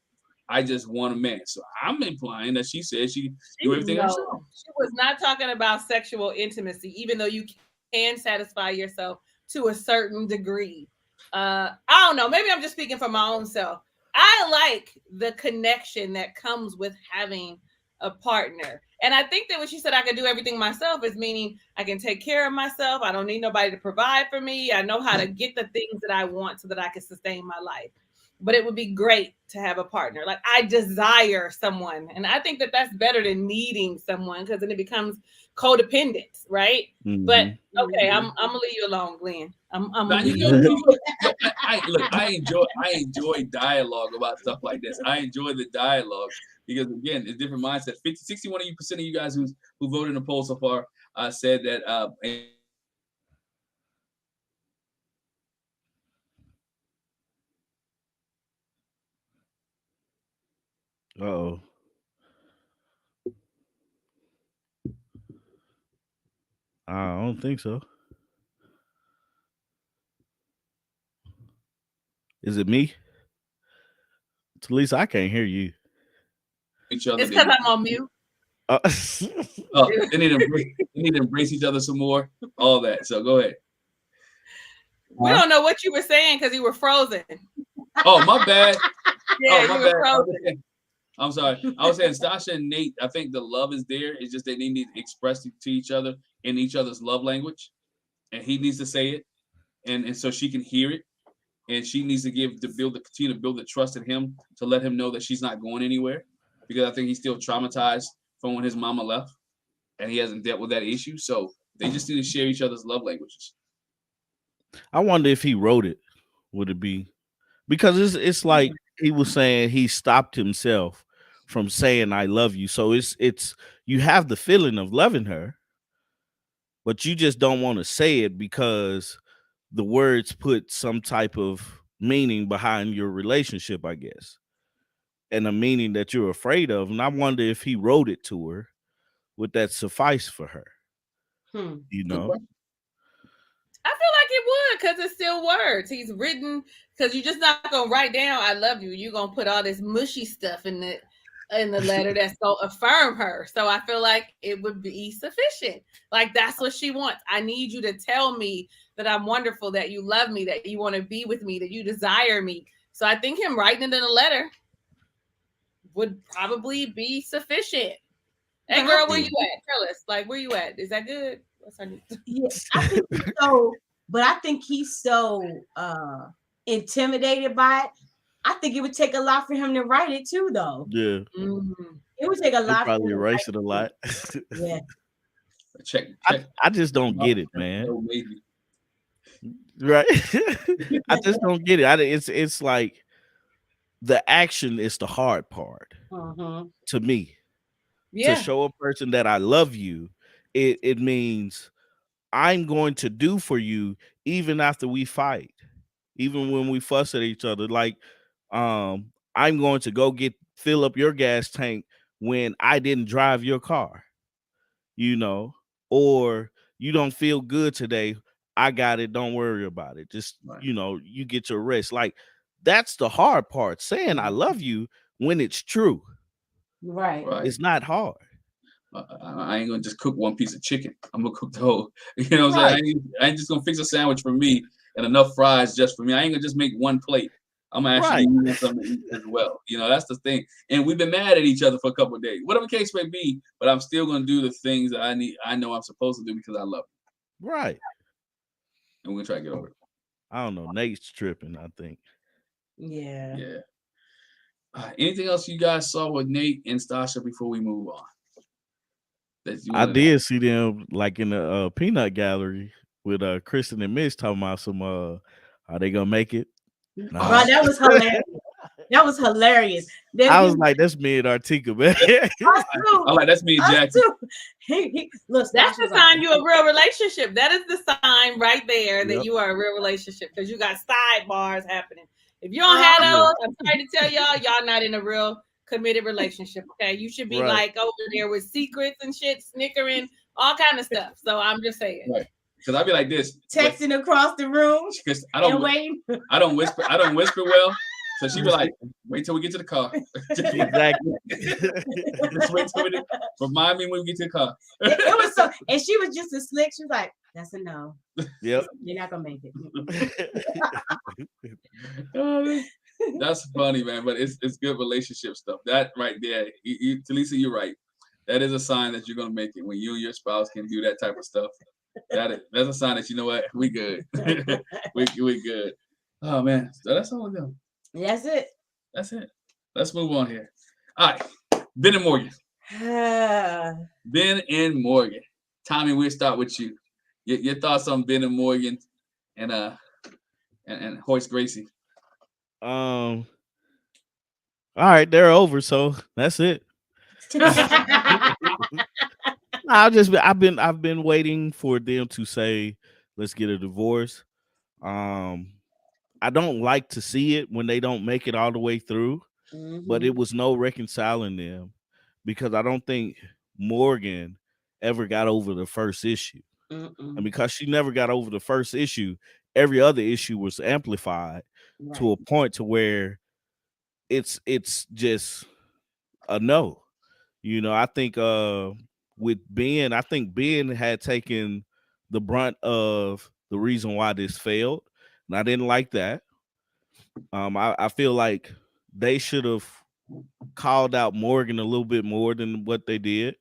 I just want a man. So I'm implying that she said she do everything herself. She was not talking about sexual intimacy, even though you can satisfy yourself to a certain degree. I don't know. Maybe I'm just speaking for my own self. I like the connection that comes with having a partner. And I think that when she said I can do everything myself is meaning I can take care of myself. I don't need nobody to provide for me. I know how to get the things that I want so that I can sustain my life. But it would be great to have a partner. Like, I desire someone. And I think that that's better than needing someone, because then it becomes codependent, right? Mm-hmm. But okay, I'm gonna leave you alone, Glenn. I enjoy dialogue about stuff like this. I enjoy the dialogue because, again, it's different mindset. 61% of you guys who voted in the poll so far said that Uh-oh. I don't think so. Is it me? At least I can't hear you. Each other. It's because I'm on mute. Uh, Oh, they need to embrace each other some more. All that. So go ahead. We don't know what you were saying because you were frozen. Oh, my bad. Yeah, Oh, my you were bad. frozen. I'm sorry. I was saying Stacia and Nate, I think the love is there. It's just they need to express it to each other in each other's love language. And he needs to say it. And so she can hear it. And she needs to continue to build the trust in him to let him know that she's not going anywhere. Because I think he's still traumatized from when his mama left. And he hasn't dealt with that issue. So they just need to share each other's love languages. I wonder if he wrote it. Would it be because it's like he was saying he stopped himself from saying I love you. So it's you have the feeling of loving her, but you just don't want to say it because the words put some type of meaning behind your relationship, I guess. And a meaning that you're afraid of. And I wonder if he wrote it to her, would that suffice for her? You know? I feel like it would because it's still words. He's written because you're just not gonna write down "I love you." You're gonna put all this mushy stuff in the letter that's gonna affirm her. So I feel like it would be sufficient. Like that's what she wants. I need you to tell me that I'm wonderful, that you love me, that you want to be with me, that you desire me. So I think him writing it in a letter would probably be sufficient. Hey girl, where you at? Tell us. Like, where you at? Is that good? Yeah, I think he's so, but I think he's so intimidated by it. I think it would take a lot for him to write it too, though. Yeah. It would take a lot. Probably erase it a lot. Yeah. Check. I just don't get it, man. Right? I just don't get it. It's like the action is the hard part to me. Yeah. To show a person that I love you, it means I'm going to do for you even after we fight, even when we fuss at each other. Like, I'm going to go fill up your gas tank when I didn't drive your car, you know, or you don't feel good today. I got it. Don't worry about it. Just, you know, you get your rest. Like, that's the hard part. Saying I love you when it's true. Right. It's not hard. I ain't gonna just cook one piece of chicken. I'm gonna cook the whole. You know what I'm saying? I ain't just gonna fix a sandwich for me and enough fries just for me. I ain't gonna just make one plate. I'm gonna actually eat something to eat as well. You know, that's the thing. And we've been mad at each other for a couple of days, whatever the case may be. But I'm still gonna do the things that I know I'm supposed to do because I love you. Right. And we're gonna try to get over it. I don't know. Nate's tripping, I think. Yeah. Yeah. Anything else you guys saw with Nate and Stacia before we move on? I did see them like in the peanut gallery with Krysten and Mitch talking about some are they gonna make it? Nah. Bro, that was hilarious. That was hilarious. I was like, that's me and Artika, man. I'm like, that's me and Jackie. Look, that's the sign you're a real relationship. That is the sign right there that you are a real relationship because you got sidebars happening. If you don't have those, I'm sorry to tell y'all not in a real committed relationship. Okay, you should be like over there with secrets and shit, snickering, all kind of stuff. So I'm just saying. Right. Because I'd be like this, texting across the room. Because I don't whisper well. So she was like, wait till we get to the car. Exactly. Just wait till remind me when we get to the car. It was so, and she was just as slick. She was like, that's a no. Yep. You're not gonna make it. That's funny, man. But it's good relationship stuff. That right there, Talisa, you're right. That is a sign that you're gonna make it when you and your spouse can do that type of stuff. That's a sign that you know what, we good. we good. Oh man, so that's all we're doing. That's it. That's it. Let's move on here. All right, Bihn and Morgan. Bihn and Morgan. Tommy, we'll start with you. Your thoughts on Bihn and Morgan and Hoist Gracie. All right, they're over, so that's it. I've been waiting for them to say, let's get a divorce. I don't like to see it when they don't make it all the way through. but it was no reconciling them because I don't think Morgan ever got over the first issue. And because she never got over the first issue, every other issue was amplified to a point to where it's just a no. You know, I think with Bihn, I think Bihn had taken the brunt of the reason why this failed, and I didn't like that. I feel like they should have called out Morgan a little bit more than what they did.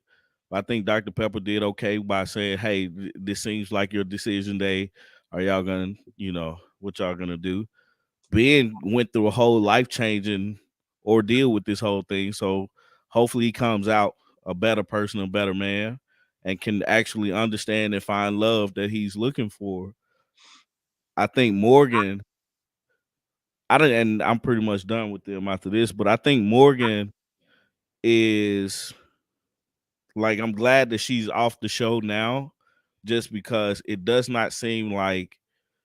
I think Dr. Pepper did okay by saying, "Hey, this seems like your decision day. Are y'all gonna, what y'all gonna do?" Bihn went through a whole life-changing ordeal with this whole thing, so hopefully he comes out a better person, a better man, and can actually understand and find love that he's looking for. I think Morgan, and I'm pretty much done with them after this, but I think Morgan is like, I'm glad that she's off the show now, just because it does not seem like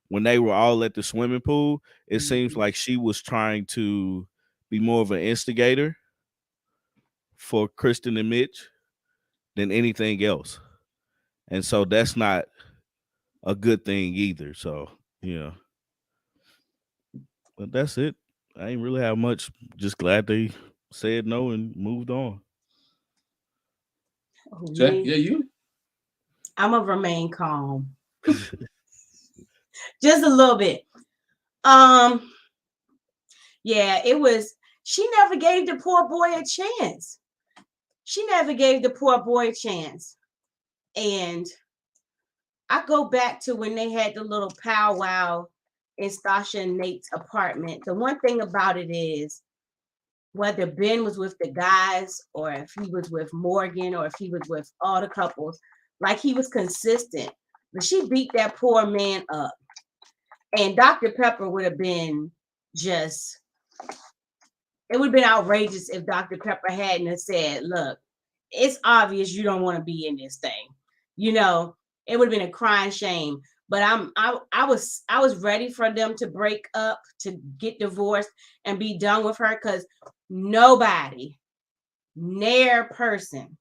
when they were all at the swimming pool, it seems like she was trying to be more of an instigator for Krysten and Mitch than anything else. And so that's not a good thing either. So, yeah. But that's it. I ain't really have much. Just glad they said no and moved on. Yeah, you. I'm gonna remain calm. Just a little bit. Yeah, it was. She never gave the poor boy a chance. And I go back to when they had the little powwow in Stacia and Nate's apartment. The one thing about it is, whether Bihn was with the guys or if he was with Morgan or if he was with all the couples, like, he was consistent. But she beat that poor man up. And Dr. Pepper would have been just, it would have been outrageous if Dr. Pepper hadn't have said, look, it's obvious you don't want to be in this thing. It would have been a crying shame. But I was ready for them to break up, to get divorced and be done with her, because nobody, near person,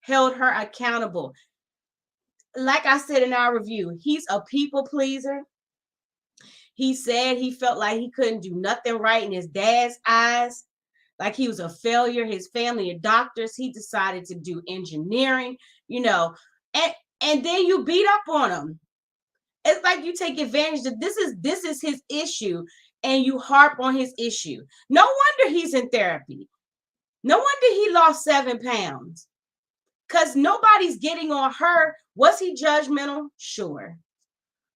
held her accountable. Like I said in our review, he's a people pleaser. He said he felt like he couldn't do nothing right in his dad's eyes, like he was a failure. His family are doctors. He decided to do engineering, and then you beat up on him. It's like you take advantage of this is his issue, and you harp on his issue. No wonder he's in therapy. No wonder he lost 7 pounds, because nobody's getting on her. Was he judgmental? Sure.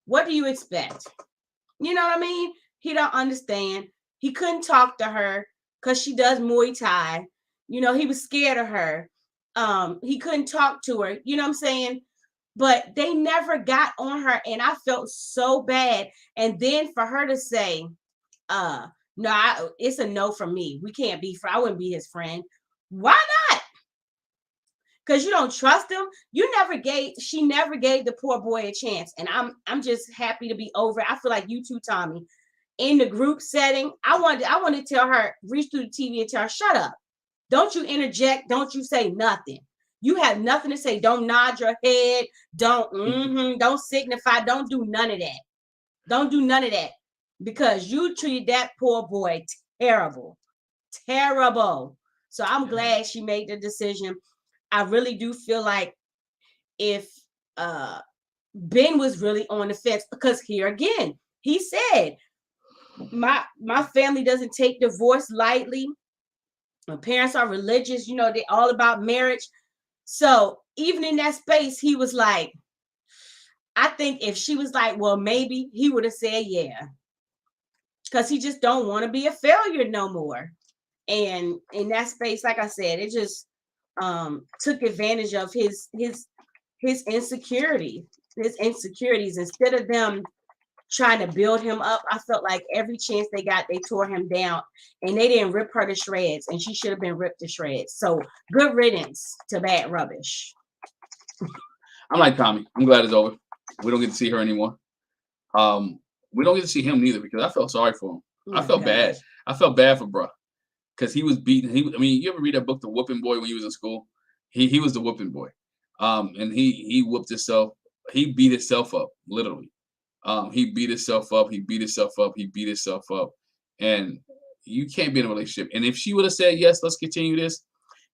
What do you expect? You know what I mean? He don't understand. He couldn't talk to her because she does Muay Thai. He was scared of her. He couldn't talk to her. You know what I'm saying? But they never got on her, and I felt so bad. And then for her to say, no, it's a no from me. We can't be friends. I wouldn't be his friend. Why not? Because you don't trust him. She never gave the poor boy a chance. And I'm just happy to be over. I feel like you too, Tommy. In the group setting, I want to tell her, reach through the TV and tell her, shut up. Don't you interject. Don't you say nothing. You have nothing to say. Don't nod your head. Don't signify. Don't do none of that. Don't do none of that. Because you treated that poor boy terrible. Terrible. So I'm glad she made the decision. I really do feel like if Bihn was really on the fence, because here again, he said, my family doesn't take divorce lightly. My parents are religious. They're all about marriage. So even in that space, he was like, I think if she was like, well, maybe, he would have said yeah. Because he just don't want to be a failure no more. And in that space, like I said, it just took advantage of his insecurities. Instead of them trying to build him up, I felt like every chance they got, they tore him down, and they didn't rip her to shreds, and she should have been ripped to shreds. So good riddance to bad rubbish. I'm like Tommy. I'm glad it's over. We don't get to see her anymore. We don't get to see him neither, because I felt sorry for him. I felt bad. I felt bad for bruh. because he was beaten. I mean, you ever read that book, The Whooping Boy, when he was in school? He was the whooping boy. And he whooped himself. He beat himself up, literally. He beat himself up. He beat himself up. He beat himself up. And you can't be in a relationship. And if she would have said, yes, let's continue this,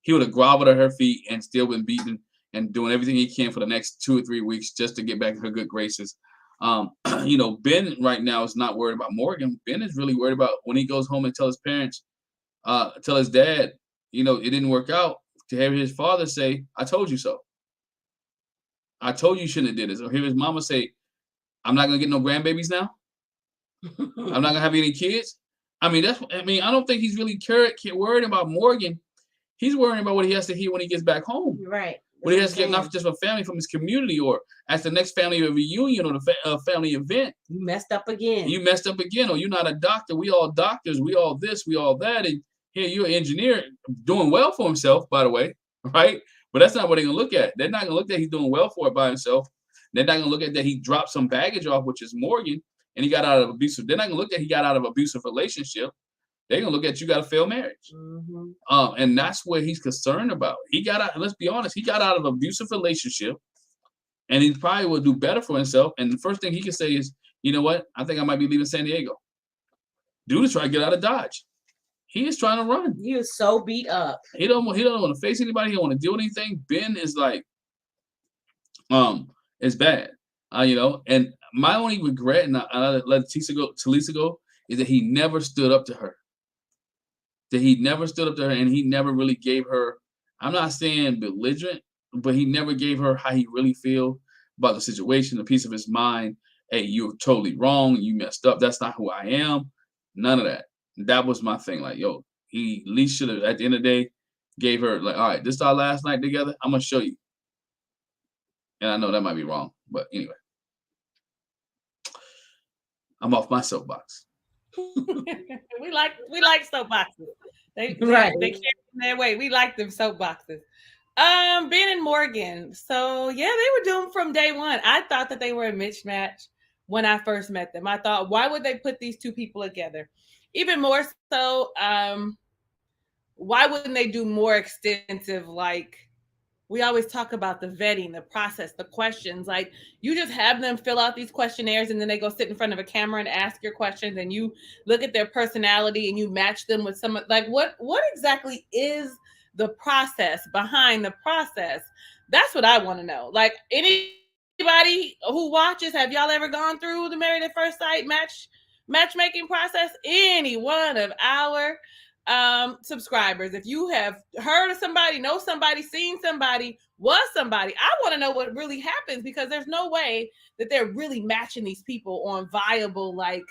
he would have groveled at her feet and still been beaten and doing everything he can for the next 2 or 3 weeks just to get back in her good graces. Bihn right now is not worried about Morgan. Bihn is really worried about when he goes home and tell his parents, tell his dad, it didn't work out, to have his father say, I told you so. I told you shouldn't have did this. Or hear his mama say, I'm not gonna get no grandbabies now. I'm not gonna have any kids. I don't think he's really worried about Morgan. He's worrying about what he has to hear when he gets back home. Right. What he has to get, not just from family, from his community, or at the next family reunion or the family event. You messed up again. Or you're not a doctor. We all doctors. We all this. We all that. And here you're an engineer doing well for himself, by the way, right? But that's not what they're gonna look at. They're not gonna look at he's doing well for it by himself. They're not gonna look at that he dropped some baggage off, which is Morgan, and he got out of abusive. They're not gonna look at he got out of abusive relationship. They're gonna look at you got a failed marriage. Mm-hmm. And that's what he's concerned about. He got out, let's be honest, he got out of an abusive relationship, and he probably will do better for himself. And the first thing he can say is, you know what? I think I might be leaving San Diego. Dude is trying to get out of Dodge. He is trying to run. He is so beat up. He don't want to face anybody. He don't want to do anything. Bihn is like, it's bad. And my only regret, and I let Talisa go, is that he never stood up to her. And he never really gave her, I'm not saying belligerent, but he never gave her how he really feel about the situation, the peace of his mind. Hey, you're totally wrong. You messed up. That's not who I am. None of that. That was my thing. Like, yo, he at least should have, at the end of the day, gave her, like, all right, this is our last night together. I'm going to show you. And I know that might be wrong, but anyway. I'm off my soapbox. we like soapboxes. They carry their way. We like them soapboxes. Bihn and Morgan. So yeah, they were doomed from day one. I thought that they were a mismatch when I first met them. I thought, why would they put these two people together? Even more so, why wouldn't they do more extensive, like, we always talk about the vetting, the process, the questions. Like, you just have them fill out these questionnaires and then they go sit in front of a camera and ask your questions, and you look at their personality and you match them with someone. Like, what exactly is the process behind the process? That's what I want to know. Like, anybody who watches, have y'all ever gone through the Married at First Sight matchmaking process? Any one of our subscribers, if you have heard of somebody, know somebody, seen somebody, was somebody, I want to know what really happens, because there's no way that they're really matching these people on viable, like,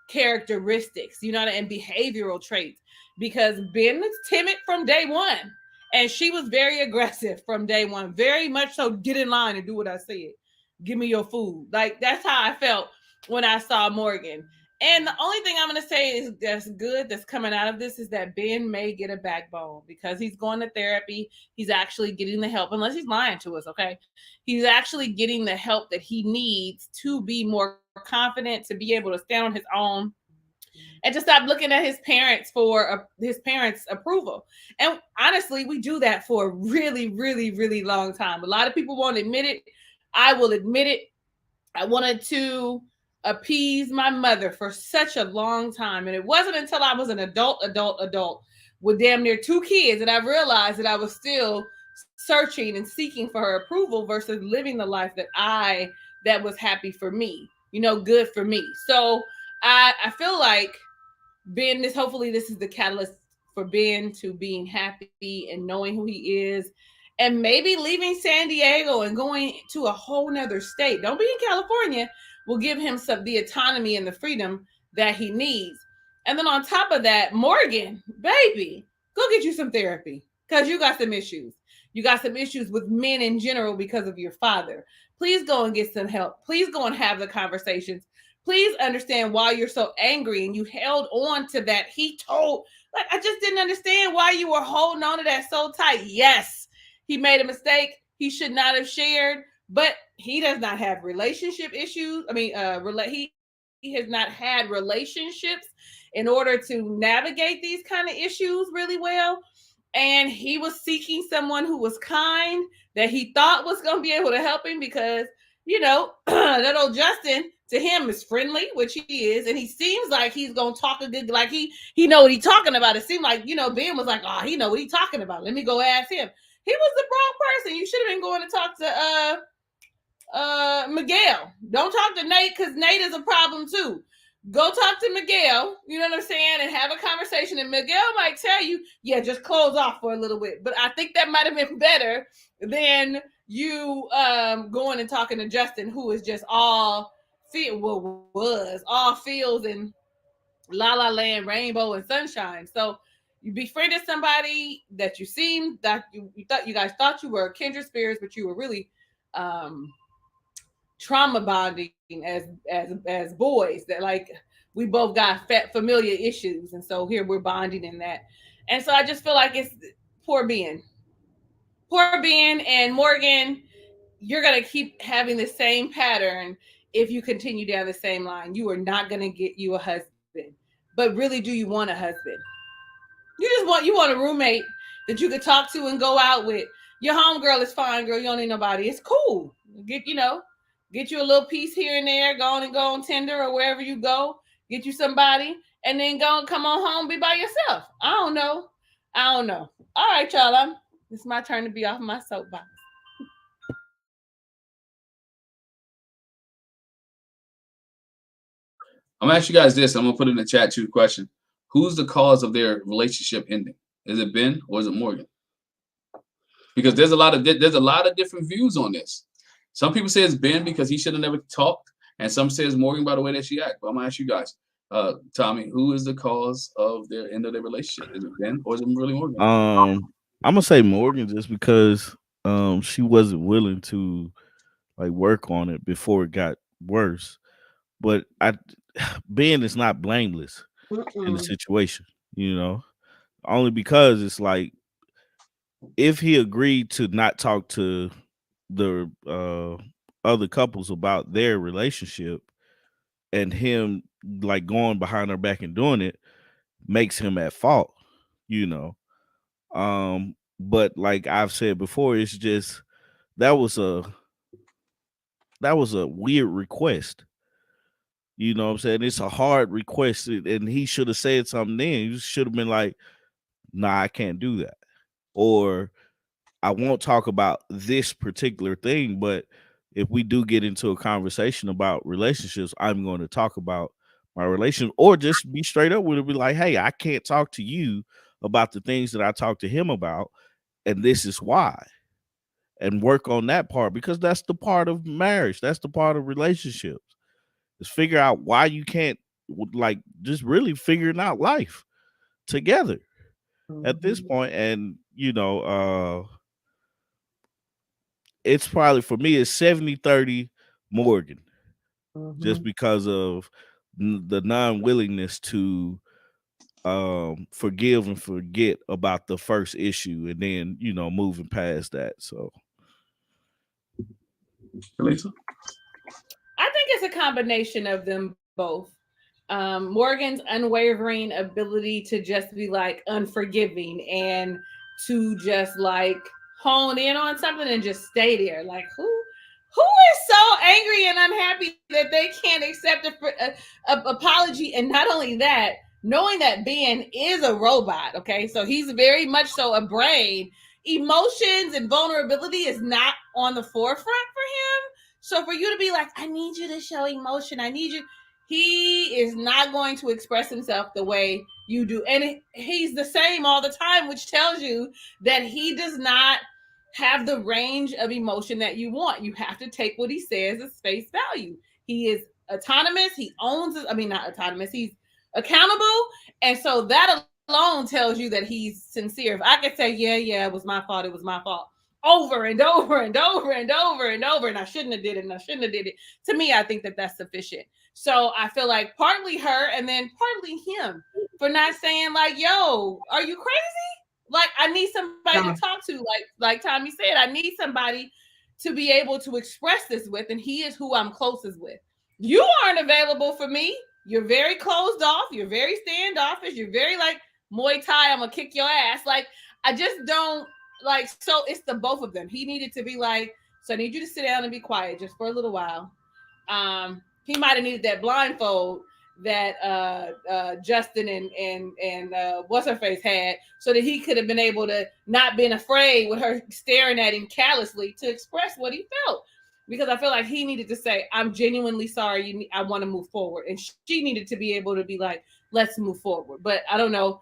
characteristics, and behavioral traits, because Bihn was timid from day one and she was very aggressive from day one, very much so. Get in line and do what I said. Give me your food. Like, that's how I felt when I saw Morgan. And the only thing I'm going to say is that's good that's coming out of this is that Bihn may get a backbone, because he's going to therapy. He's actually getting the help, unless he's lying to us, okay? He's actually getting the help that he needs to be more confident, to be able to stand on his own, and to stop looking at his parents for his parents' approval. And honestly, we do that for a really, really, really long time. A lot of people won't admit it. I will admit it. I wanted to appease my mother for such a long time. And it wasn't until I was an adult with damn near 2 kids that I realized that I was still searching and seeking for her approval versus living the life that was happy for me, good for me. So I feel like hopefully this is the catalyst for Bihn to being happy and knowing who he is, and maybe leaving San Diego and going to a whole nother state. Don't be in California. Will give him the autonomy and the freedom that he needs. And then on top of that, Morgan, baby, go get you some therapy, because you got some issues. You got some issues with men in general because of your father. Please go and get some help. Please go and have the conversations. Please understand why you're so angry and you held on to that. I just didn't understand why you were holding on to that so tight. Yes, he made a mistake. He should not have shared. But he does not have relationship issues. I mean, he has not had relationships in order to navigate these kind of issues really well. And he was seeking someone who was kind, that he thought was going to be able to help him because, you know, that old Justin to him is friendly, which he is, and he seems like he's going to talk a good, like he know what he's talking about. It seemed like, you know, Bihn was like, oh, he know what he's talking about. Let me go ask him. He was the wrong person. You should have been going to talk to Miguel. Don't talk to Nate because Nate is a problem too. Go talk to Miguel, you know what I'm saying, and have a conversation. And Miguel might tell you, yeah, just close off for a little bit. But I think that might have been better than you going and talking to Justin, who is just all all feels and la la land, rainbow and sunshine. So you befriended somebody that you seemed that you thought you guys thought you were kindred spirits, but you were really trauma bonding as boys, that like we both got familiar issues, and so here we're bonding in that. And so I just feel like it's poor Bihn and Morgan. You're gonna keep having the same pattern if you continue down the same line. You are not gonna get you a husband. But really, do you want a husband? You want a roommate that you could talk to and go out with. Your homegirl is fine, girl. You don't need nobody. It's cool. Get you a little piece here and there. Go on Tinder or wherever you go. Get you somebody, and then go and come on home, be by yourself. I don't know. All right, y'all. It's my turn to be off my soapbox. I'm gonna ask you guys this. I'm gonna put in the chat too. Question: who's the cause of their relationship ending? Is it Bihn or is it Morgan? Because there's a lot of different views on this. Some people say it's Bihn because he should have never talked, and some say it's Morgan by the way that she acted. But I'm gonna ask you guys, Tommy, who is the cause of their end of their relationship? Is it Bihn or is it really Morgan? I'm gonna say Morgan just because she wasn't willing to like work on it before it got worse. But Bihn is not blameless in the situation, you know, only because it's like if he agreed to not talk to the other couples about their relationship, and him like going behind her back and doing it makes him at fault, you know. But like I've said before, it's just that was a weird request. You know what I'm saying? It's a hard request, and he should have said something then. He should have been like, nah, I can't do that. Or I won't talk about this particular thing, but if we do get into a conversation about relationships, I'm going to talk about my relationship, or just be straight up with it, be like, hey, I can't talk to you about the things that I talk to him about, and this is why. And work on that part, because that's the part of marriage. That's the part of relationships. Is figure out why you can't, like, just really figuring out life together at this point. And you know, it's probably for me it's 70-30 Morgan, just because of the non-willingness to forgive and forget about the first issue, and then, you know, moving past that. So Lisa? I think it's a combination of them both. Morgan's unwavering ability to just be like unforgiving and to just like hone in on something and just stay there. Like who is so angry and unhappy that they can't accept a apology? And not only that, knowing that Bihn is a robot, okay? So he's very much so a brain. Emotions and vulnerability is not on the forefront for him. So for you to be like, I need you to show emotion, I need you, he is not going to express himself the way you do. And he's the same all the time, which tells you that he does not have the range of emotion that you want. You have to take what he says as face value. He is autonomous. He owns it. I mean, not autonomous. He's accountable. And so that alone tells you that he's sincere. If I could say, yeah, it was my fault, over and over and over and over and over, and I shouldn't have did it, to me, I think that that's sufficient. So I feel like partly her and then partly him for not saying like, yo, are you crazy? Like, I need somebody to talk to. Like Tommy said, I need somebody to be able to express this with, and he is who I'm closest with. You aren't available for me. You're very closed off. You're very standoffish. standoffish. You're very like Muay Thai. I'm gonna kick your ass. Like I just don't like. So it's the both of them. He needed to be like, so I need you to sit down and be quiet just for a little while. He might have needed that blindfold that Justin and what's her face had, so that he could have been able to not been afraid with her staring at him callously to express what he felt. Because I feel like he needed to say, I'm genuinely sorry. I want to move forward. And she needed to be able to be like, let's move forward. But I don't know.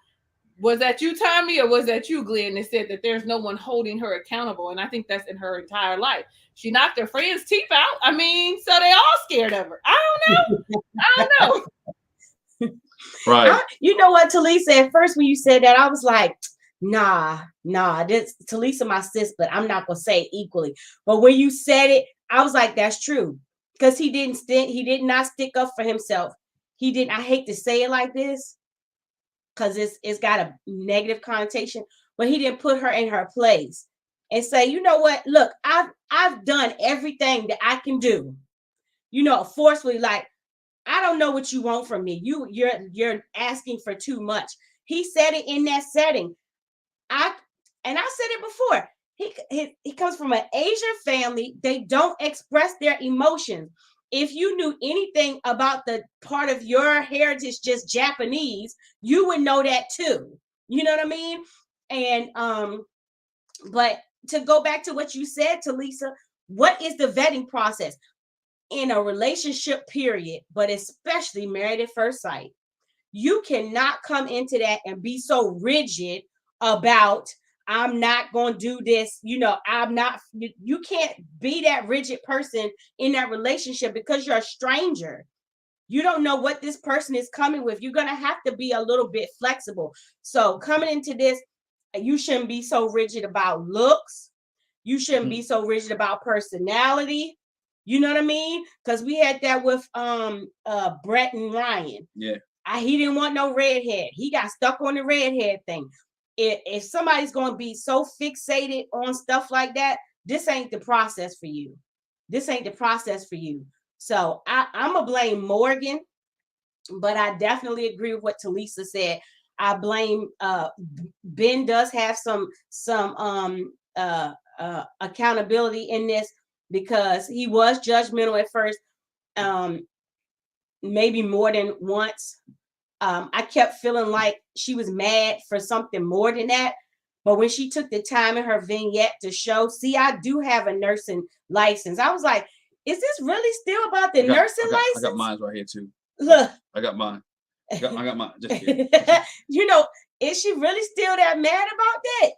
Was that you, Tommy, or was that you, Glenn, that said that there's no one holding her accountable? And I think that's in her entire life. She knocked her friend's teeth out. I mean, so they all scared of her. I don't know. Right. You know what, Talisa, at first when you said that, I was like, nah, this Talisa my sis, but I'm not going to say it equally. But when you said it, I was like, that's true. Because he did not stick up for himself. He didn't, I hate to say it like this, because it's got a negative connotation, but he didn't put her in her place and say, you know what, look, I've done everything that I can do, forcefully, like, I don't know what you want from me. You're asking for too much. He said it in that setting. I said it before. He comes from an Asian family. They don't express their emotions. If you knew anything about the part of your heritage, just Japanese, you would know that too. You know what I mean? And but to go back to what you said, Talisa, what is the vetting process in a relationship period, but especially married at first sight? You cannot come into that and be so rigid about, I'm not going to do this. I'm not, you can't be that rigid person in that relationship because you're a stranger. You don't know what this person is coming with. You're going to have to be a little bit flexible. So coming into this, you shouldn't be so rigid about looks. You shouldn't be so rigid about personality. You know what I mean? Because we had that with Brett and Ryan. Yeah. He didn't want no redhead. He got stuck on the redhead thing. If somebody's going to be so fixated on stuff like that, this ain't the process for you. So I'm going to blame Morgan, but I definitely agree with what Talisa said. I blame Ben does have some accountability in this, because he was judgmental at first, maybe more than once. I kept feeling like she was mad for something more than that. But when she took the time in her vignette to show, see, I do have a nursing license. I was like, is this really still about the nursing license? I got mine right here too. Look. I got mine. I got mine. Just kidding. Is she really still that mad about that?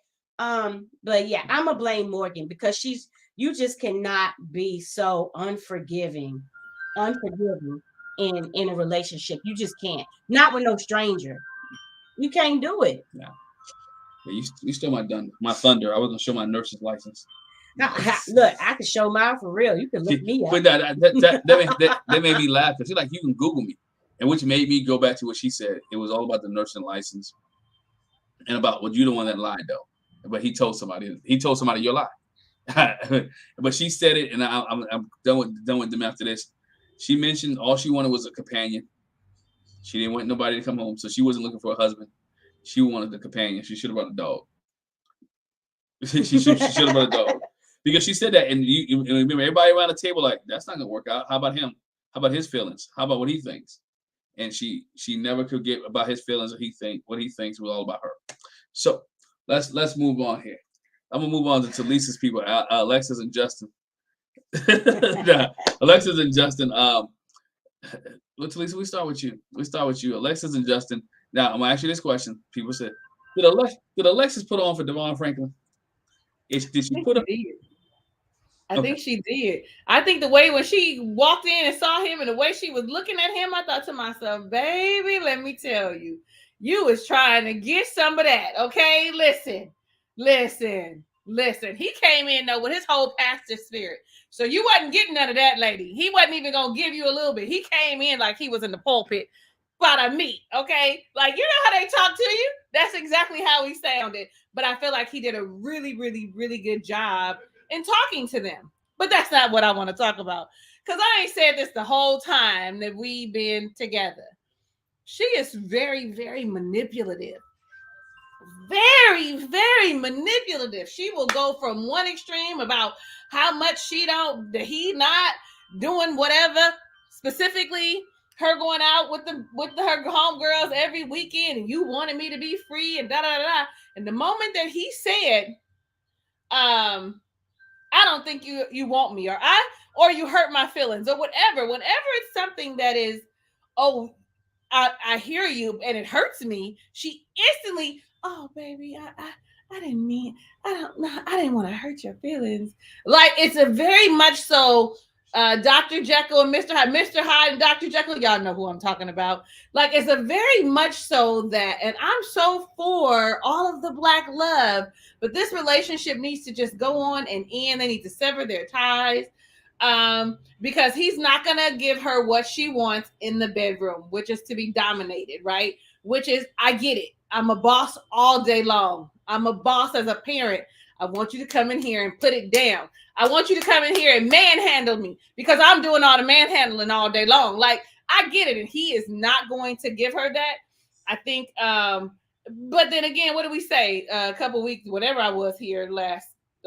But yeah, I'm gonna blame Morgan, because you just cannot be so unforgiving in a relationship. You just can't. Not with no stranger. You can't do it. No. Yeah, you stole my thunder. I was gonna show my nurse's license. Look, I can show mine for real. You can look me up. But that made me laugh, because she's like, you can Google me, and which made me go back to what she said. It was all about the nursing license and about, well, you the one that lied though. But he told somebody you're lying. But she said it, and I'm done with them after this. She mentioned all she wanted was a companion. She didn't want nobody to come home, so she wasn't looking for a husband. She wanted a companion. She should have brought a dog. she should have brought a dog, because she said that, and you remember everybody around the table like, that's not gonna work out. How about him? How about his feelings? How about what he thinks? And she never could get about his feelings, or what he thinks was all about her. So let's move on here. I'm gonna move on to Talisa's people, Alexis and Justin. Alexis and Justin. Talisa, we start with you. Alexis and Justin. Now I'm gonna ask you this question. People said, did Alexis put on for Devon Franklin? Did she put up? I think she did. I think the way when she walked in and saw him and the way she was looking at him, I thought to myself, baby, let me tell you, you was trying to get some of that. Okay, listen. He came in though with his whole pastor spirit. So you wasn't getting none of that, lady. He wasn't even gonna give you a little bit. He came in like he was in the pulpit by the meat. Okay, like, you know how they talk to you. That's exactly how he sounded. But I feel like he did a really, really, really good job in talking to them. But that's not what I want to talk about, because I ain't said this the whole time that we've been together. she is very, very manipulative. Very, very manipulative. She will go from one extreme about how much he not doing whatever, specifically her going out with her homegirls every weekend, and you wanted me to be free and da da da. And the moment that he said, I don't think you want me, or you hurt my feelings, or whatever. Whenever it's something that is, oh, I hear you and it hurts me, she instantly, oh baby, I didn't mean, I don't know, I didn't want to hurt your feelings. Like, it's a very much so Dr. Jekyll and Mr. Hyde. Mr. Hyde and Dr. Jekyll, y'all know who I'm talking about. Like, it's a very much so that, and I'm so for all of the Black love, but this relationship needs to just go on and end. They need to sever their ties. Because he's not gonna give her what she wants in the bedroom, which is to be dominated, right? Which is, I get it. I'm a boss all day long. I'm a boss as a parent. I want you to come in here and put it down. I want you to come in here and manhandle me because I'm doing all the manhandling all day long. Like, I get it. And he is not going to give her that. I think, but then again, what did we say? A couple weeks, whatever I was here a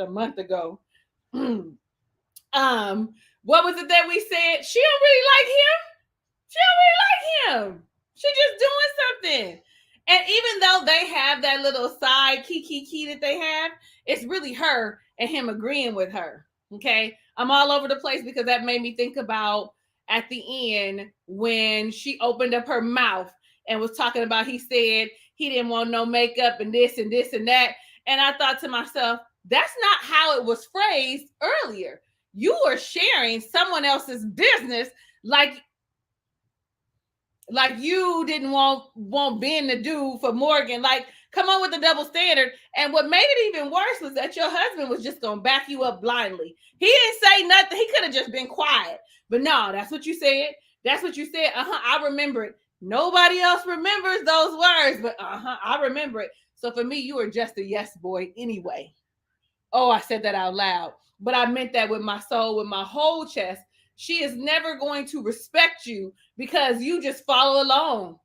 month ago. What was it that we said? She don't really like him. She don't really like him. She just doing something. And even though they have that little side key that they have, it's really her and him agreeing with her. Okay. I'm all over the place because that made me think about at the end when she opened up her mouth and was talking about, he said he didn't want no makeup and this and this and that. And I thought to myself, that's not how it was phrased earlier. You are sharing someone else's business like you didn't want Bihn to do for Morgan. Like, come on with the double standard. And what made it even worse was that your husband was just going to back you up blindly. He didn't say nothing. He could have just been quiet. But no, that's what you said. That's what you said. I remember it. Nobody else remembers those words, but I remember it. So for me, you were just a yes boy anyway. Oh, I said that out loud. But I meant that with my soul, with my whole chest. She is never going to respect you because you just follow along.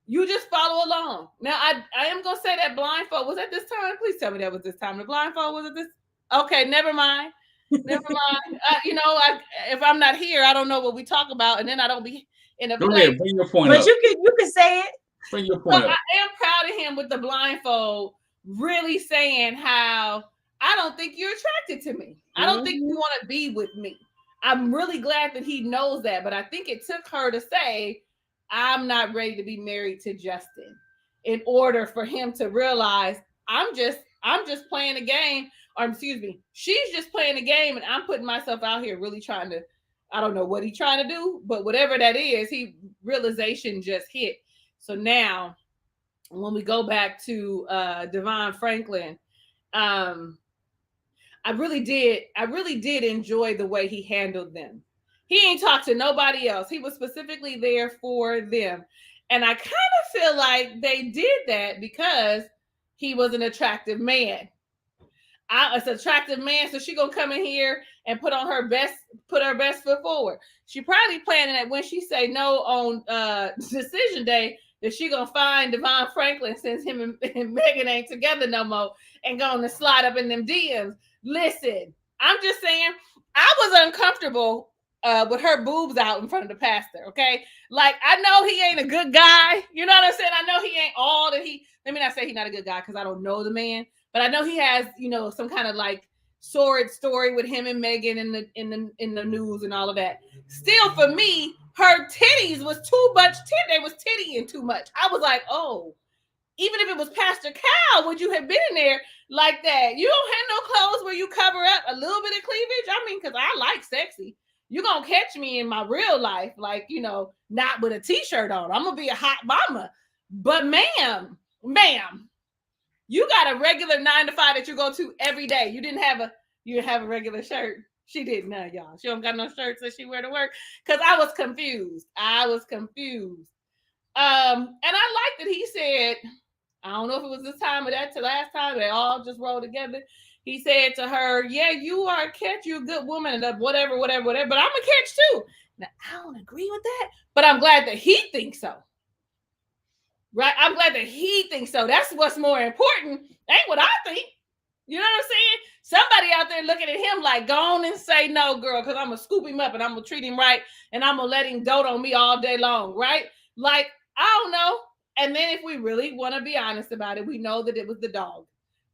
You just follow along. Now, I am going to say that blindfold. Was that this time? Please tell me that was this time. The blindfold, was it this? Okay, never mind. Never mind. If I'm not here, I don't know what we talk about, and then I don't be in a place. Go ahead, bring your point up. But you can say it. Bring your point up. I am proud of him with the blindfold, really saying how I don't think you're attracted to me. I don't think you want to be with me. I'm really glad that he knows that, but I think it took her to say, I'm not ready to be married to Justin, in order for him to realize I'm just playing a game, or excuse me, she's just playing a game, and I'm putting myself out here really trying to, I don't know what he's trying to do, but whatever that is, realization just hit. So now when we go back to Devon Franklin, I really did enjoy the way he handled them. He ain't talked to nobody else. He was specifically there for them. And I kind of feel like they did that because he was an attractive man. It's an attractive man, so she gonna come in here and put her best foot forward. She probably planning that when she say no on decision day, that she gonna find Devon Franklin, since him and Megan ain't together no more, and gonna slide up in them DMs. Listen, I'm just saying, I was uncomfortable with her boobs out in front of the pastor, okay? Like, I know he ain't a good guy. You know what I'm saying? I know he ain't all that he, let me not say he's not a good guy because I don't know the man, but I know he has, some kind of like sordid story with him and Megan in the news and all of that. Still, for me, her titties was too much. They was tittying too much. I was like, oh, even if it was Pastor Cal, would you have been in there like that? You don't have no clothes where you cover up a little bit of cleavage. I mean, because I like sexy. You're going to catch me in my real life, like, not with a t-shirt on. I'm going to be a hot mama. But ma'am, you got a regular 9 to 5 that you go to every day. You didn't have a regular shirt. She didn't, y'all. She don't got no shirts that she wear to work. Because I was confused. And I like that he said, I don't know if it was this time or that to last time, they all just rolled together. He said to her, yeah, you are a catch, you're a good woman, and whatever, but I'm a catch too. Now, I don't agree with that, but I'm glad that he thinks so. Right? I'm glad that he thinks so. That's what's more important. Ain't what I think. You know what I'm saying? Somebody out there looking at him like, go on and say no, girl, because I'm going to scoop him up and I'm going to treat him right and I'm going to let him dote on me all day long, right? Like, I don't know. And then if we really want to be honest about it, we know that it was the dog.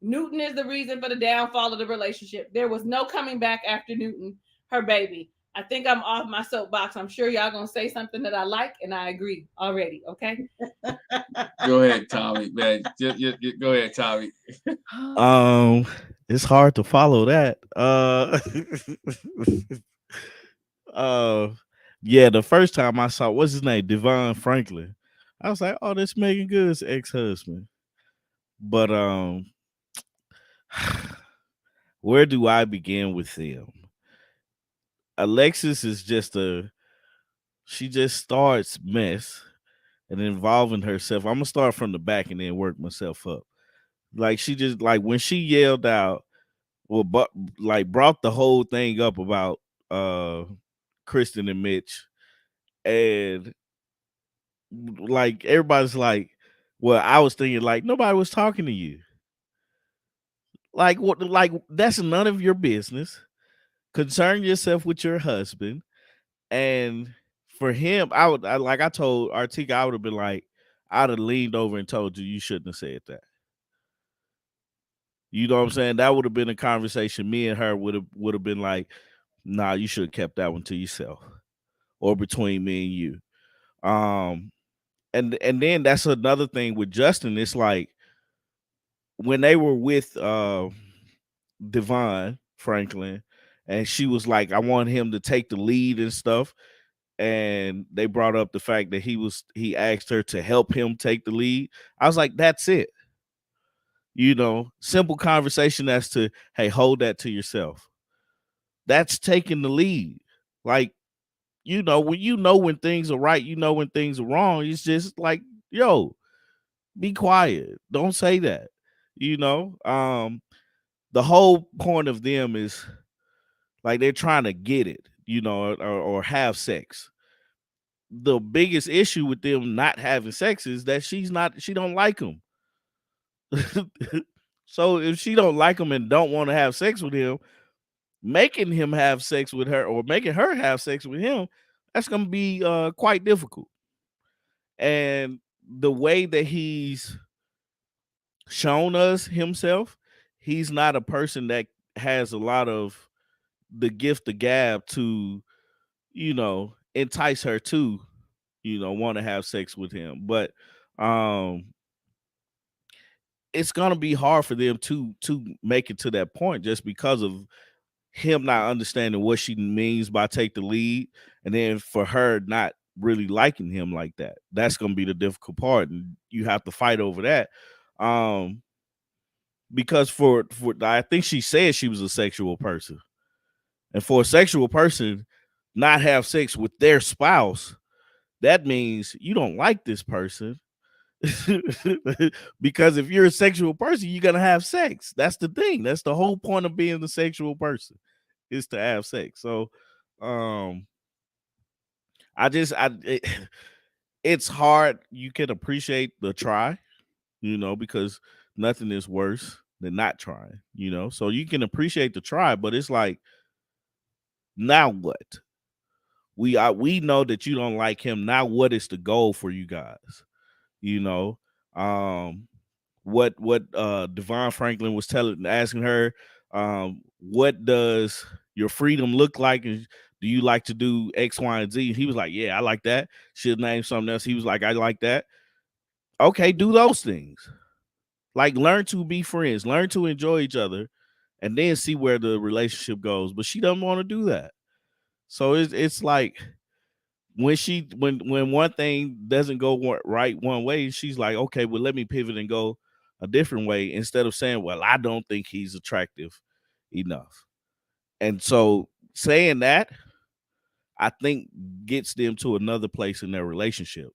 Newton is the reason for the downfall of the relationship. There was no coming back after Newton, her baby. I think I'm off my soapbox. I'm sure y'all going to say something that I like and I agree already, okay? Go ahead, Tommy, man. Go ahead, Tommy. It's hard to follow that. Yeah, the first time I saw what's his name, Devon Franklin, I was like, oh, that's Megan Good's ex-husband. But where do I begin with them? Alexis is she just starts mess and involving herself. I'm gonna start from the back and then work myself up. Like she just like when she yelled out, well, but like brought the whole thing up about Krysten and Mitch, and like everybody's like, well, I was thinking like nobody was talking to you. Like what? Like that's none of your business. Concern yourself with your husband. And for him, like I told Artika, I would have been like, I'd have leaned over and told you shouldn't have said that. You know what I'm saying? That would have been a conversation. Me and her would have been like, nah, you should have kept that one to yourself, or between me and you. And then that's another thing with Justin. It's like when they were with Devon Franklin, and she was like, I want him to take the lead and stuff. And they brought up the fact that he asked her to help him take the lead. I was like, that's it. You know, simple conversation as to, hey, hold that to yourself. That's taking the lead. Like, you know when things are right, you know when things are wrong. It's just like, yo, be quiet. Don't say that. You know, the whole point of them is like they're trying to get it, you know, or have sex. The biggest issue with them not having sex is that she don't like him. So if she don't like him and don't want to have sex with him, making him have sex with her or making her have sex with him, that's going to be quite difficult. And the way that he's shown us himself, he's not a person that has a lot of the gift of gab to, you know, entice her to, you know, want to have sex with him. But it's gonna be hard for them to make it to that point just because of him not understanding what she means by take the lead, and then for her not really liking him like that. That's gonna be the difficult part, and you have to fight over that. Because for I think she said she was a sexual person, and for a sexual person not have sex with their spouse, that means you don't like this person. Because if you're a sexual person, you're gonna have sex. That's the thing. That's the whole point of being a sexual person, is to have sex. So it's hard. You can appreciate the try, you know, because nothing is worse than not trying, you know. So you can appreciate the try, but it's like, now what? We know that you don't like him. Now what is the goal for you guys? You know, what Devon Franklin was asking her, what does your freedom look like, and do you like to do X, Y, and Z? He was like, yeah, I like that. She'll name something else. He was like, I like that. Okay, do those things. Like, learn to be friends, learn to enjoy each other, and then see where the relationship goes. But she doesn't want to do that. So it's like when one thing doesn't go right one way, she's like, okay, well, let me pivot and go a different way, instead of saying, well, I don't think he's attractive enough. And so saying that, I think, gets them to another place in their relationship.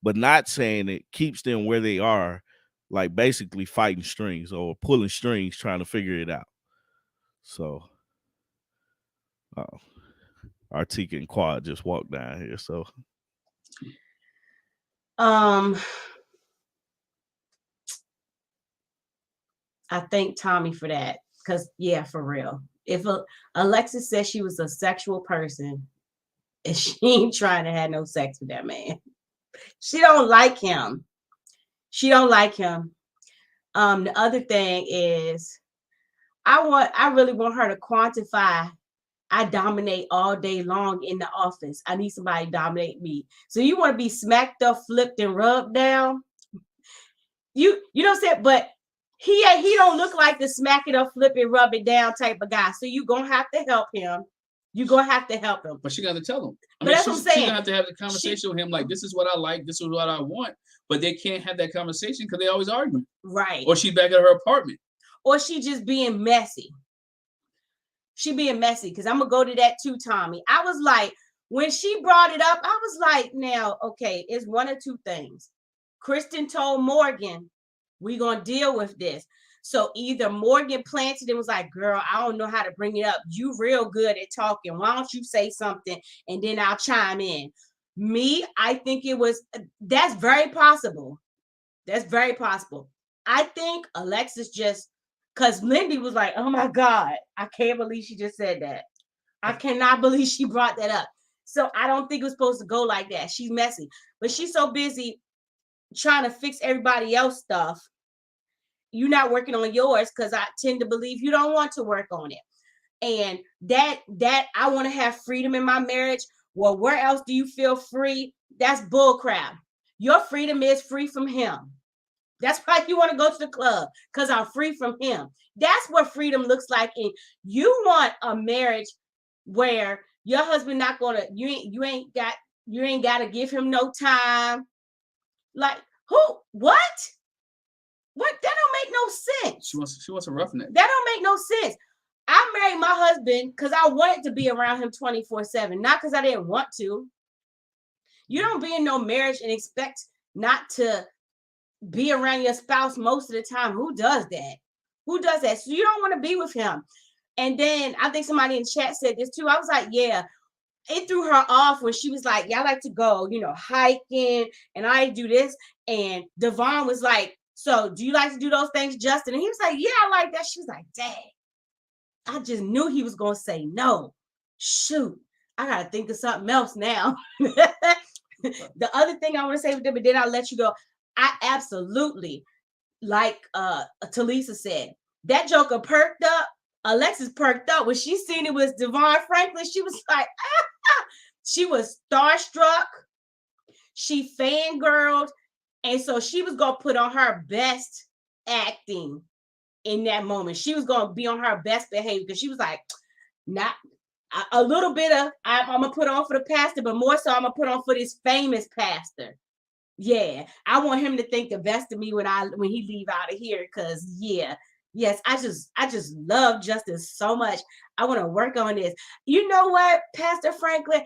But not saying it keeps them where they are, like basically fighting strings or pulling strings, trying to figure it out. So Artika and Quad just walked down here. So I thank Tommy for that. Because, yeah, for real. If Alexis says she was a sexual person, and she ain't trying to have no sex with that man. She don't like him. She don't like him. The other thing is, I really want her to quantify. I dominate all day long in the office. I need somebody to dominate me. So you want to be smacked up, flipped, and rubbed down? You know what I'm saying? But he don't look like the smack it up, flip it, rub it down type of guy. So you gonna have to help him. You're gonna have to help him. But she got to tell him. But that's what I'm saying. She's gonna have to have the conversation with him, like, this is what I like, this is what I want. But they can't have that conversation because they always arguing. Right. Or she's back at her apartment. Or she just being messy. She being messy. Because I'm gonna go to that too, Tommy. I was like, when she brought it up, I was like, now, okay, it's one or two things. Krysten told Morgan, we're gonna deal with this. So either Morgan planted and was like, girl, I don't know how to bring it up. You real good at talking. Why don't you say something and then I'll chime in? Me, I think that's very possible. That's very possible. I think Alexis just, because Lindy was like, oh my God, I can't believe she just said that. I cannot believe she brought that up. So I don't think it was supposed to go like that. She's messy. But she's so busy trying to fix everybody else's stuff. You're not working on yours because I tend to believe you don't want to work on it. And that I want to have freedom in my marriage. Well, where else do you feel free? That's bull crap. Your freedom is free from him. That's why you want to go to the club, because I'm free from him. That's what freedom looks like. And you want a marriage where your husband not gonna, you ain't got to give him no time. Like, who? What? What? That don't make no sense. She wants a roughneck. That don't make no sense. I married my husband because I wanted to be around him 24/7, not because I didn't want to. You don't be in no marriage and expect not to be around your spouse most of the time. Who does that? Who does that? So you don't want to be with him. And then I think somebody in chat said this too. I was like, yeah. It threw her off when she was like, yeah, I like to go, hiking, and I do this. And Devon was like, so do you like to do those things, Justin? And he was like, yeah, I like that. She was like, dang, I just knew he was going to say no. Shoot, I got to think of something else now. The other thing I want to say with them, and then I'll let you go. I absolutely, like Talisa said, that joker perked up. Alexis perked up. When she seen it was Devon Franklin, she was like, she was starstruck. She fangirled. And so she was going to put on her best acting in that moment. She was going to be on her best behavior because she was like, not a little bit of, I'm going to put on for the pastor, but more so I'm going to put on for this famous pastor. Yeah, I want him to think the best of me when he leave out of here. Because yes, I just love Justice so much. I want to work on this. You know what, Pastor Franklin?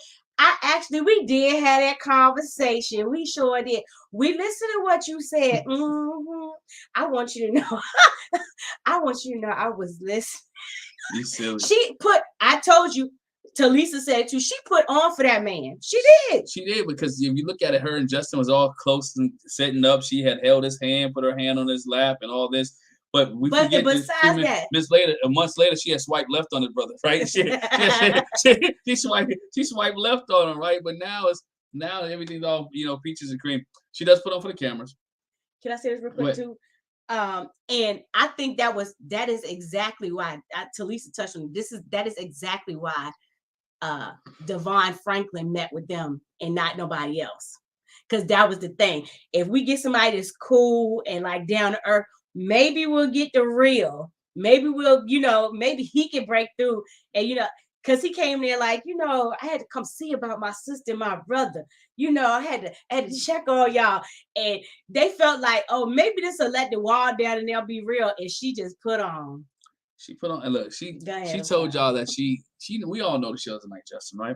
We did have that conversation. We sure did. We listened to what you said. Mm-hmm. I want you to know. I was listening. You silly. I told you, Talisa said too, she put on for that man. She did. She did, because if you look at it, her and Justin was all close and setting up. She had held his hand, put her hand on his lap and all this. But forget besides that, a month later, she had swiped left on his brother, right? She swiped left on him, right? But now everything's all peaches and cream. She does put on for the cameras. Can I say this real quick too? And I think that is exactly why Talisa touched on that is exactly why Devon Franklin met with them and not nobody else. Because that was the thing. If we get somebody that's cool and like down to earth, maybe we'll get the real. Maybe we'll, maybe he can break through. And, because he came there like, I had to come see about my sister and my brother. I had to check on y'all. And they felt like, oh, maybe this will let the wall down and they'll be real. And she just put on. She put on, and look, she told y'all that we all know that she doesn't like Justin, right?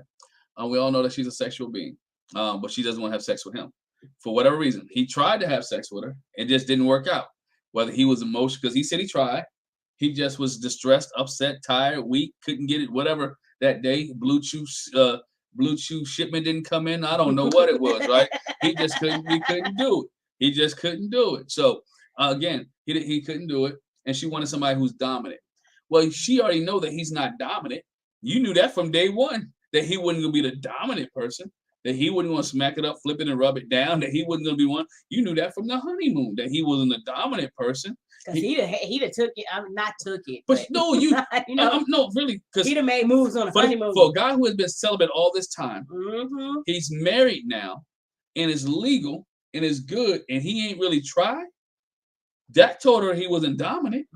We all know that she's a sexual being, but she doesn't want to have sex with him. For whatever reason, he tried to have sex with her. It just didn't work out. Whether he was emotional, because he said he tried. He just was distressed, upset, tired, weak, couldn't get it, whatever that day. Blue Chew shipment didn't come in. I don't know what it was, right? He couldn't do it. He just couldn't do it. So again, he couldn't do it. and she wanted somebody who's dominant. Well, she already know that he's not dominant. You knew that from day one, that he wasn't going to be the dominant person, that he wasn't going to smack it up, flip it, and rub it down, that he wasn't going to be one. You knew that from the honeymoon, that he wasn't the dominant person. Because he'd have took it. I'm not took it. But no, no, really. He'd have made moves on the honeymoon. For a guy who has been celibate all this time, he's married now, and is legal, and is good, and he ain't really tried. That told her he wasn't dominant,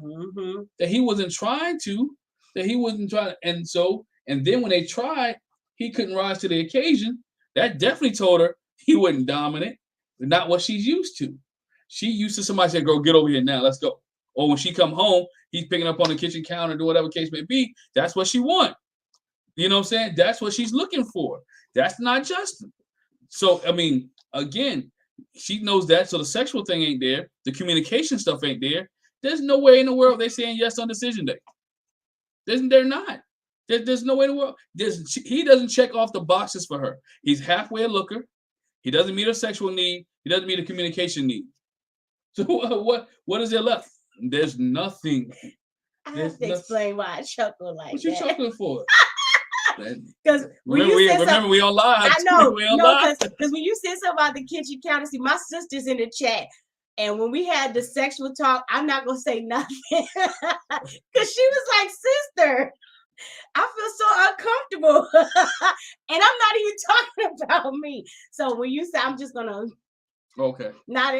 that he wasn't trying to, and then when they tried, he couldn't rise to the occasion. That definitely told her he wasn't dominant, not what she's used to. She used to somebody say, "Girl, get over here now, let's go." Or when she come home, he's picking up on the kitchen counter, do whatever case may be. That's what she want. You know what I'm saying? That's what she's looking for. That's not Justin. So, I mean, again, she knows that. So the sexual thing ain't there. The communication stuff ain't there. There's no way in the world they're saying yes on decision day. They're not. There's no way in the world. He doesn't check off the boxes for her. He's halfway a looker. He doesn't meet her sexual need. He doesn't meet a communication need. So what is there left? There's nothing. I have to explain why I chuckle like that. What you chuckling for? Because remember we on live. I know. Because when you said something about the kitchen counter, see, my sister's in the chat. And when we had the sexual talk, I'm not going to say nothing. Because she was like, sister, I feel so uncomfortable. And I'm not even talking about me. So when you say, I'm just going to. Okay.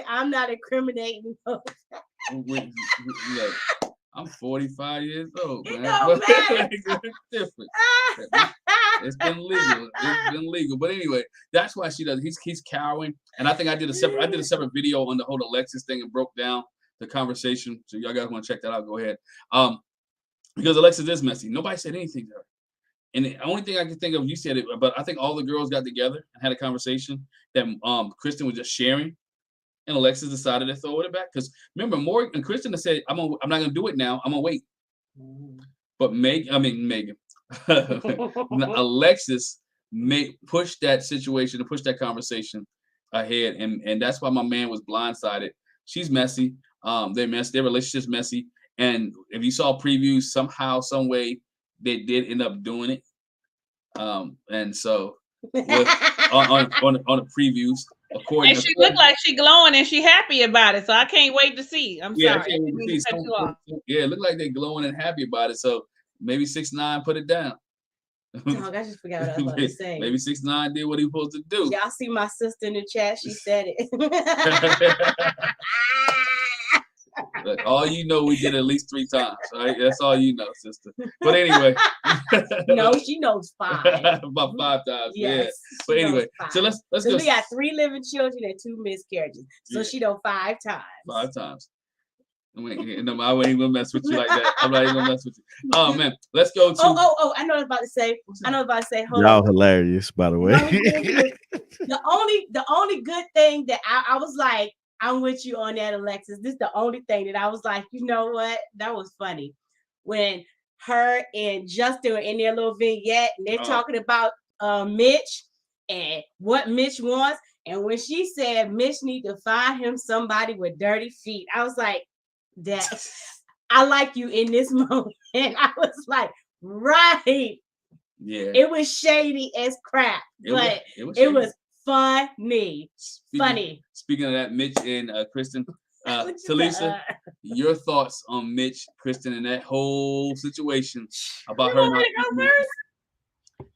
I'm not incriminating. Look, I'm 45 years old, man. It's different. It's been legal. But anyway, that's why she does. He's cowering. And I think I did a separate video on the whole Alexis thing and broke down the conversation. So y'all guys want to check that out, go ahead. Because Alexis is messy. Nobody said anything to her. And the only thing I can think of, you said it, but I think all the girls got together and had a conversation that Krysten was just sharing, and Alexis decided to throw it back. Because remember, Morgan and Krysten said, I'm not gonna do it now. I'm gonna wait. But Megan, Alexis pushed that situation and pushed that conversation ahead, and that's why my man was blindsided. She's messy. They're messy. Their relationship's messy. And if you saw previews, somehow, some way, they did end up doing it. And so on the previews, according and she looked like she glowing and she happy about it. So I can't wait to see. I'm sorry. Yeah, it looked like they're glowing and happy about it. So maybe 6ix9ine put it down. Dog, I just forgot what I was about to say. Maybe 6ix9ine did what he was supposed to do. Y'all see my sister in the chat? She said it. Look, all you know, we did it at least 3 times. Right? That's all you know, sister. But anyway. No, she knows 5. About 5 times. Yes, yeah. But anyway, so let's go. We got 3 living children and 2 miscarriages. So she knows 5 times. 5 times. I ain't even gonna mess with you like that. I'm not even gonna mess with you. Oh man, let's go to. Oh! I know what I was about to say. Hold Y'all on. Hilarious, by the way. The only good thing that I was like, I'm with you on that, Alexis. This is the only thing that I was like, you know what? That was funny. When her and Justin were in their little vignette and they're talking about Mitch and what Mitch wants. And when she said Mitch need to find him somebody with dirty feet, I was like, that I like you in this moment. I was like, right. Yeah. It was shady as crap, but it was funny. Speaking of that, Mitch and Krysten, Talisa, your thoughts on Mitch, Krysten, and that whole situation about her not.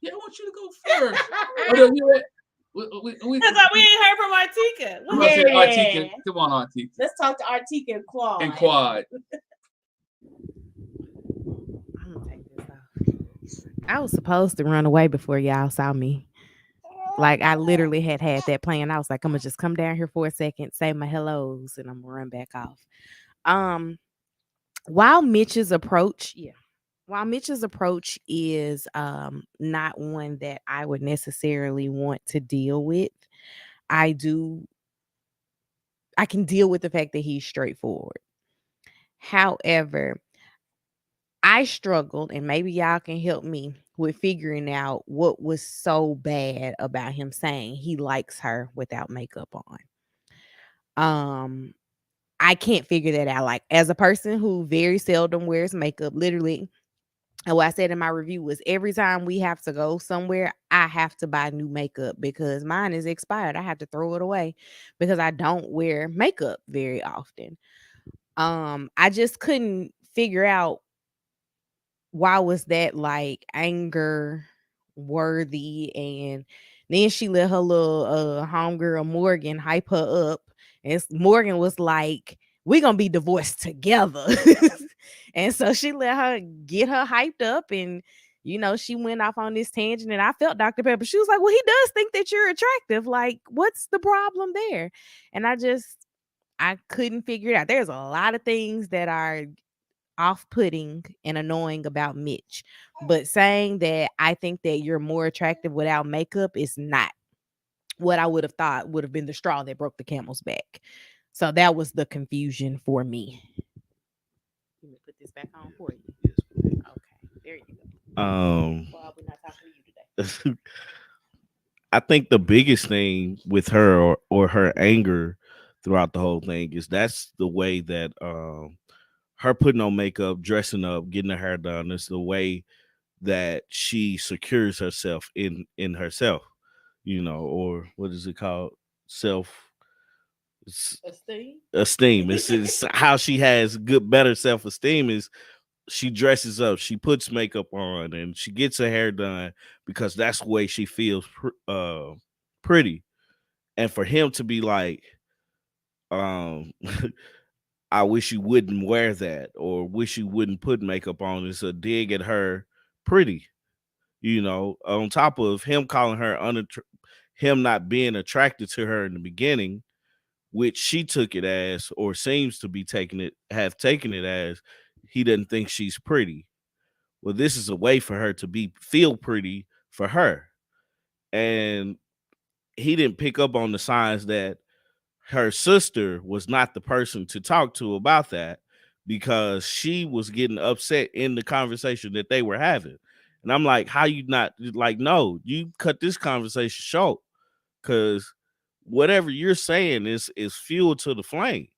Yeah, I want you to go first. Because we ain't heard from Artika. Artika. Come on, Artika. Let's talk to Artika and Quad. I'm gonna take this off. I was supposed to run away before y'all saw me. Like I literally had that plan. I was like, I'm gonna just come down here for a second, say my hellos, and I'm gonna run back off. While Mitch's approach is not one that I would necessarily want to deal with, I can deal with the fact that he's straightforward. However, I struggled, and maybe y'all can help me with figuring out what was so bad about him saying he likes her without makeup on. I can't figure that out. Like, as a person who very seldom wears makeup, literally, and what I said in my review was every time we have to go somewhere, I have to buy new makeup because mine is expired. I have to throw it away because I don't wear makeup very often. I just couldn't figure out why was that like anger worthy. And then she let her little homegirl Morgan hype her up, and Morgan was like, we gonna be divorced together. And so she let her get her hyped up, and she went off on this tangent, and I felt Dr. Pepper. She was like, well, he does think that you're attractive, like what's the problem there? And I couldn't figure it out. There's a lot of things that are off-putting and annoying about Mitch, but saying that I think that you're more attractive without makeup is not what I would have thought would have been the straw that broke the camel's back. So that was the confusion for me. Let me put this back on for you. Okay, there you go. Bob, we're not talking to you today. I think the biggest thing with her, or her anger throughout the whole thing, is that's the way that her putting on makeup, dressing up, getting her hair done is the way that she secures herself in herself, or what is it called? Esteem. It's how she has better self-esteem is she dresses up, she puts makeup on, and she gets her hair done because that's the way she feels pretty. And for him to be like, um, I wish you wouldn't wear that, or wish you wouldn't put makeup on, is a dig at her pretty. On top of him calling her him not being attracted to her in the beginning, which she took it as, or seems to be have taken it as, he doesn't think she's pretty. Well, this is a way for her to feel pretty for her. And he didn't pick up on the signs that her sister was not the person to talk to about that, because she was getting upset in the conversation that they were having. And I'm like, how you not like, no, you cut this conversation short, because whatever you're saying is fuel to the flame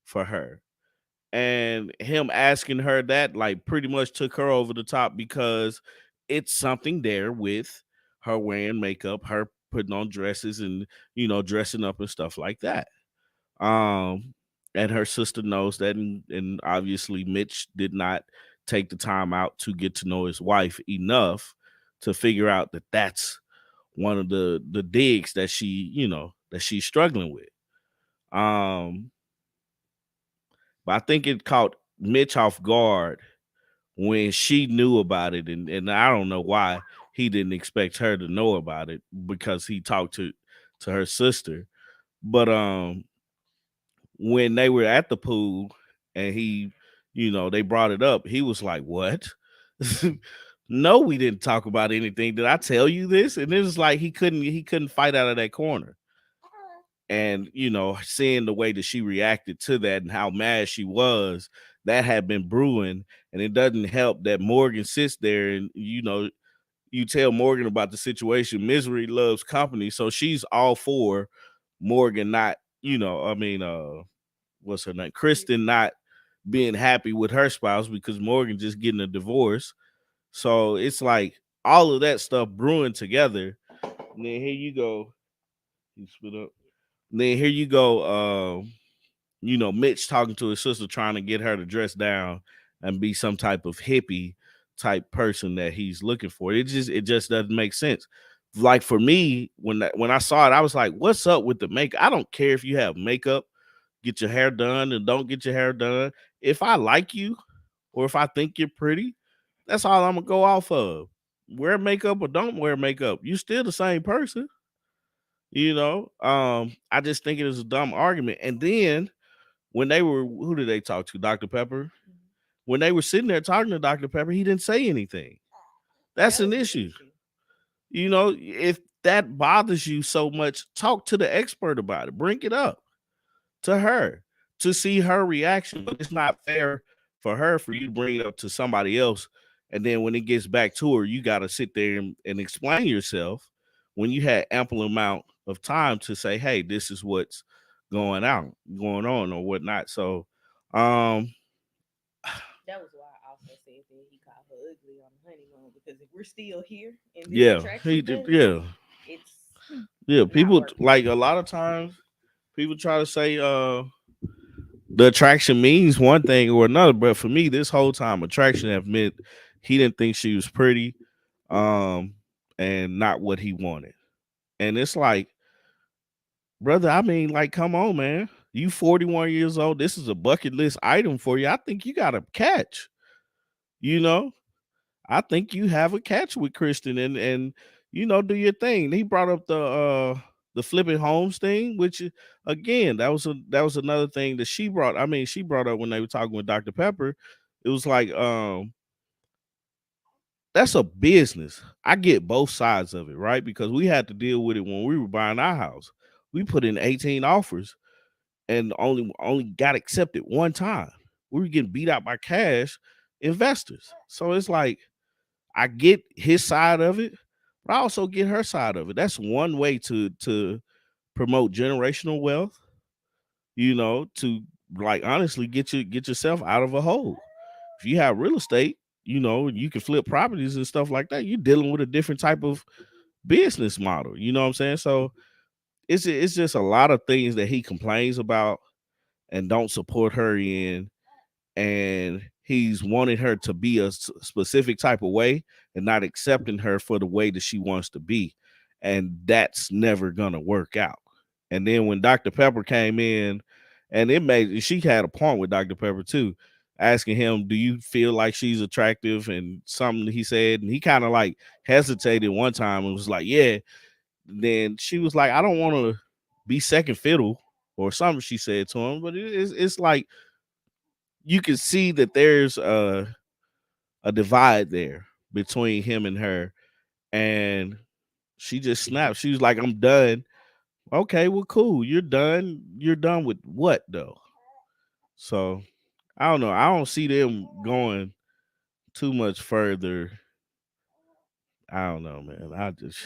for her. And him asking her that, like, pretty much took her over the top, because it's something there with her wearing makeup, her putting on dresses, and dressing up and stuff like that. And her sister knows that, and obviously Mitch did not take the time out to get to know his wife enough to figure out that that's one of the digs that that she's struggling with. But I think it caught Mitch off guard when she knew about it, and I don't know why he didn't expect her to know about it, because he talked to her sister. But when they were at the pool and they brought it up, he was like, "What? No, we didn't talk about anything. Did I tell you this?" And it was like he couldn't fight out of that corner. And seeing the way that she reacted to that and how mad she was, that had been brewing. And it doesn't help that Morgan sits there, and you tell Morgan about the situation. Misery loves company, so she's all for Morgan not, what's her name, Krysten, not being happy with her spouse because Morgan just getting a divorce. So it's like all of that stuff brewing together. And then here you go. You split up. Then here you go, Mitch talking to his sister, trying to get her to dress down and be some type of hippie type person that he's looking for. It just doesn't make sense. Like, for me, when I saw it, I was like, what's up with the makeup? I don't care if you have makeup, get your hair done, and don't get your hair done. If I like you, or if I think you're pretty, that's all I'm gonna go off of. Wear makeup or don't wear makeup, you still the same person. I just think it is a dumb argument. And then when who did they talk to? Dr. Pepper. When they were sitting there talking to Dr. Pepper, he didn't say anything. That's an issue. If that bothers you so much, talk to the expert about it. Bring it up to her to see her reaction. But it's not fair for you to bring it up to somebody else, and then when it gets back to her, you got to sit there and explain yourself when you had ample amount of time to say, hey, this is what's going on or whatnot. So, um, That was why I also said that he called her ugly on the honeymoon, because if we're still here in this yeah, he attraction did, thing, yeah, it's yeah. not People working. like a lot of times people try to say the attraction means one thing or another, but for me, this whole time attraction have meant he didn't think she was pretty, um, and not what he wanted. And it's like, brother, I mean, like, come on, man. You 41 years old. This is a bucket list item for you. I think you got a catch. You know, I think you have a catch with Krysten, and do your thing. He brought up the flipping homes thing, which again, that was another thing that she brought. I mean, she brought up when they were talking with Dr. Pepper. It was like, that's a business. I get both sides of it, right? Because we had to deal with it when we were buying our house. We put in 18 offers and only got accepted one time. We were getting beat out by cash investors. So it's like, I get his side of it, but I also get her side of it. That's one way to promote generational wealth, to like honestly get yourself out of a hole. If you have real estate, you can flip properties and stuff like that. You're dealing with a different type of business model. You know what I'm saying? So it's just a lot of things that he complains about and don't support her in, and he's wanting her to be a specific type of way and not accepting her for the way that she wants to be, and that's never gonna work out. And then when Dr. Pepper came in, and she had a point with Dr. Pepper too, asking him, do you feel like she's attractive, and something he said, and he kind of like hesitated one time and was like, yeah. Then she was like, I don't want to be second fiddle or something, she said to him. But it's like, you can see that there's a divide there between him and her, and she just snapped. She was like, I'm done. Okay, well, cool. You're done. You're done with what though? So I don't know. I don't see them going too much further. I don't know, man. I just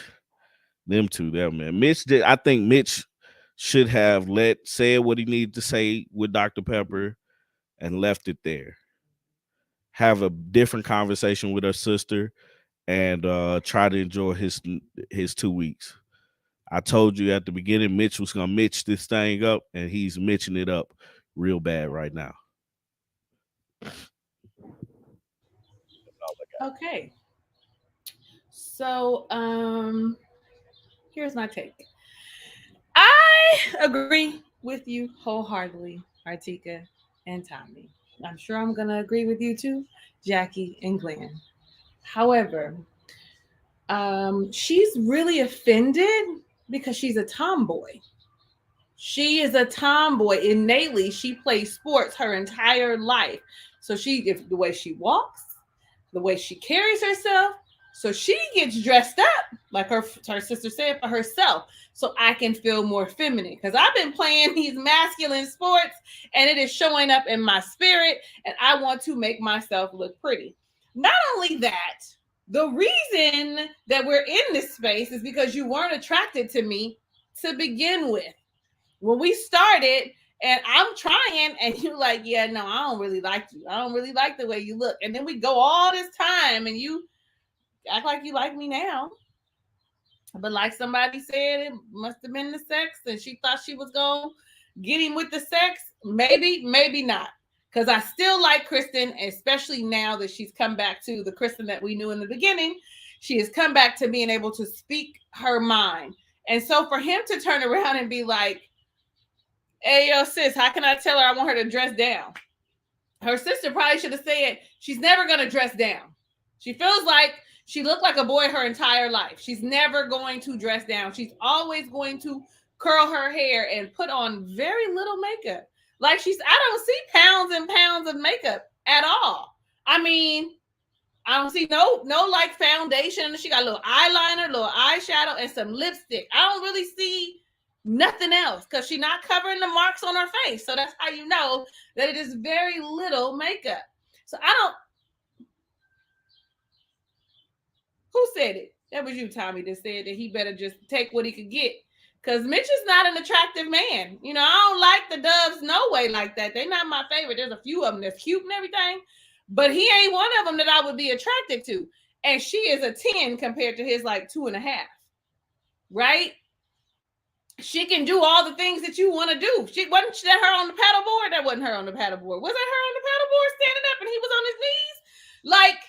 them two there, man. Mitch did. I think Mitch should have said what he needed to say with Dr. Pepper and left it there. Have a different conversation with her sister and try to enjoy his 2 weeks. I told you at the beginning, Mitch was gonna Mitch this thing up, and he's Mitching it up real bad right now. Okay. So here's my take. I agree with you wholeheartedly, Artika and Tommy. I'm sure I'm gonna agree with you too, Jackie and Glenn. However, she's really offended because she's a tomboy. She is a tomboy. Innately, she plays sports her entire life. So if the way she walks, the way she carries herself, so she gets dressed up, like her sister said, for herself, so I can feel more feminine. Because I've been playing these masculine sports, and it is showing up in my spirit, and I want to make myself look pretty. Not only that, the reason that we're in this space is because you weren't attracted to me to begin with. When we started, and I'm trying, and you're like, yeah, no, I don't really like you. I don't really like the way you look. And then we go all this time, and you act like you like me now. But like somebody said, it must have been the sex, and she thought she was going to get him with the sex. Maybe, maybe not. Because I still like Krysten, especially now that she's come back to the Krysten that we knew in the beginning. She has come back to being able to speak her mind. And so for him to turn around and be like, hey, yo, sis, how can I tell her I want her to dress down? Her sister probably should have said, she's never going to dress down. She feels like she looked like a boy her entire life. She's never going to dress down. She's always going to curl her hair and put on very little makeup. Like I don't see pounds and pounds of makeup at all. I mean, I don't see no like foundation. She got a little eyeliner, little eyeshadow, and some lipstick. I don't really see nothing else because she's not covering the marks on her face. So that's how you know that it is very little makeup. So I don't. Who said it? That was you, Tommy, that said that he better just take what he could get Because Mitch is not an attractive man. You know, I don't like the Doves no way like that. They're not my favorite. There's a few of them that's cute and everything, but he ain't one of them that I would be attracted to. And she is a 10 compared to his like 2.5. Right? She can do all the things that you want to do. Wasn't that her on the paddleboard? That wasn't her on the paddleboard. Was that her on the paddleboard standing up and he was on his knees? Like,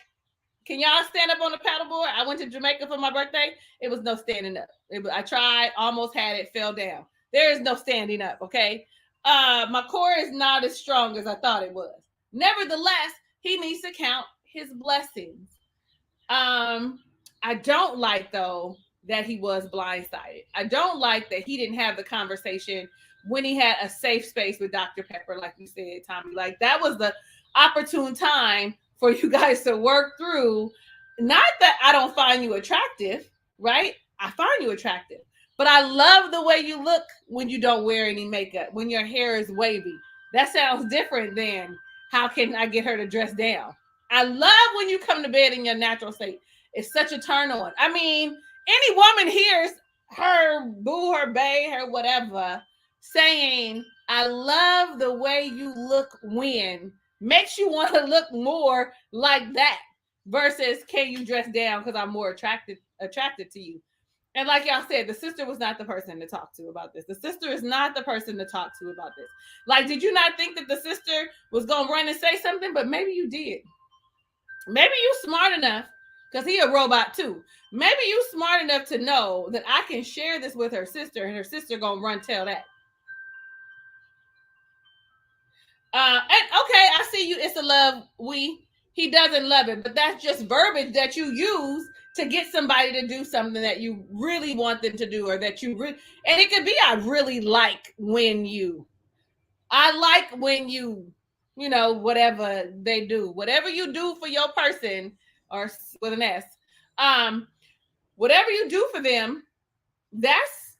can y'all stand up on the paddleboard? I went to Jamaica for my birthday. It was no standing up. I tried, almost had it, fell down. There is no standing up, okay? My core is not as strong as I thought it was. Nevertheless, he needs to count his blessings. I don't like, though, that he was blindsided. I don't like that he didn't have the conversation when he had a safe space with Dr. Pepper, like you said, Tommy. Like, that was the opportune time for you guys to work through. Not that I don't find you attractive, right? I find you attractive, but I love the way you look when you don't wear any makeup, when your hair is wavy. That sounds different than how can I get her to dress down? I love when you come to bed in your natural state. It's such a turn on. I mean, any woman hears her boo, her bae, her whatever, saying, I love the way you look when, makes you want to look more like that versus can you dress down because I'm more attracted to you. And like y'all said, the sister was not the person to talk to about this. The sister is not the person to talk to about this. Like, did you not think that the sister was going to run and say something? But maybe you did. Maybe you smart enough, because he a robot too. Maybe you smart enough to know that I can share this with her sister and her sister going to run tell that. And okay, I see you. It's a love. He doesn't love it, but that's just verbiage that you use to get somebody to do something that you really want them to do, or that you really, and it could be, I really like when you, I like when you know, whatever they do, whatever you do for your person, or with an S, whatever you do for them, that's,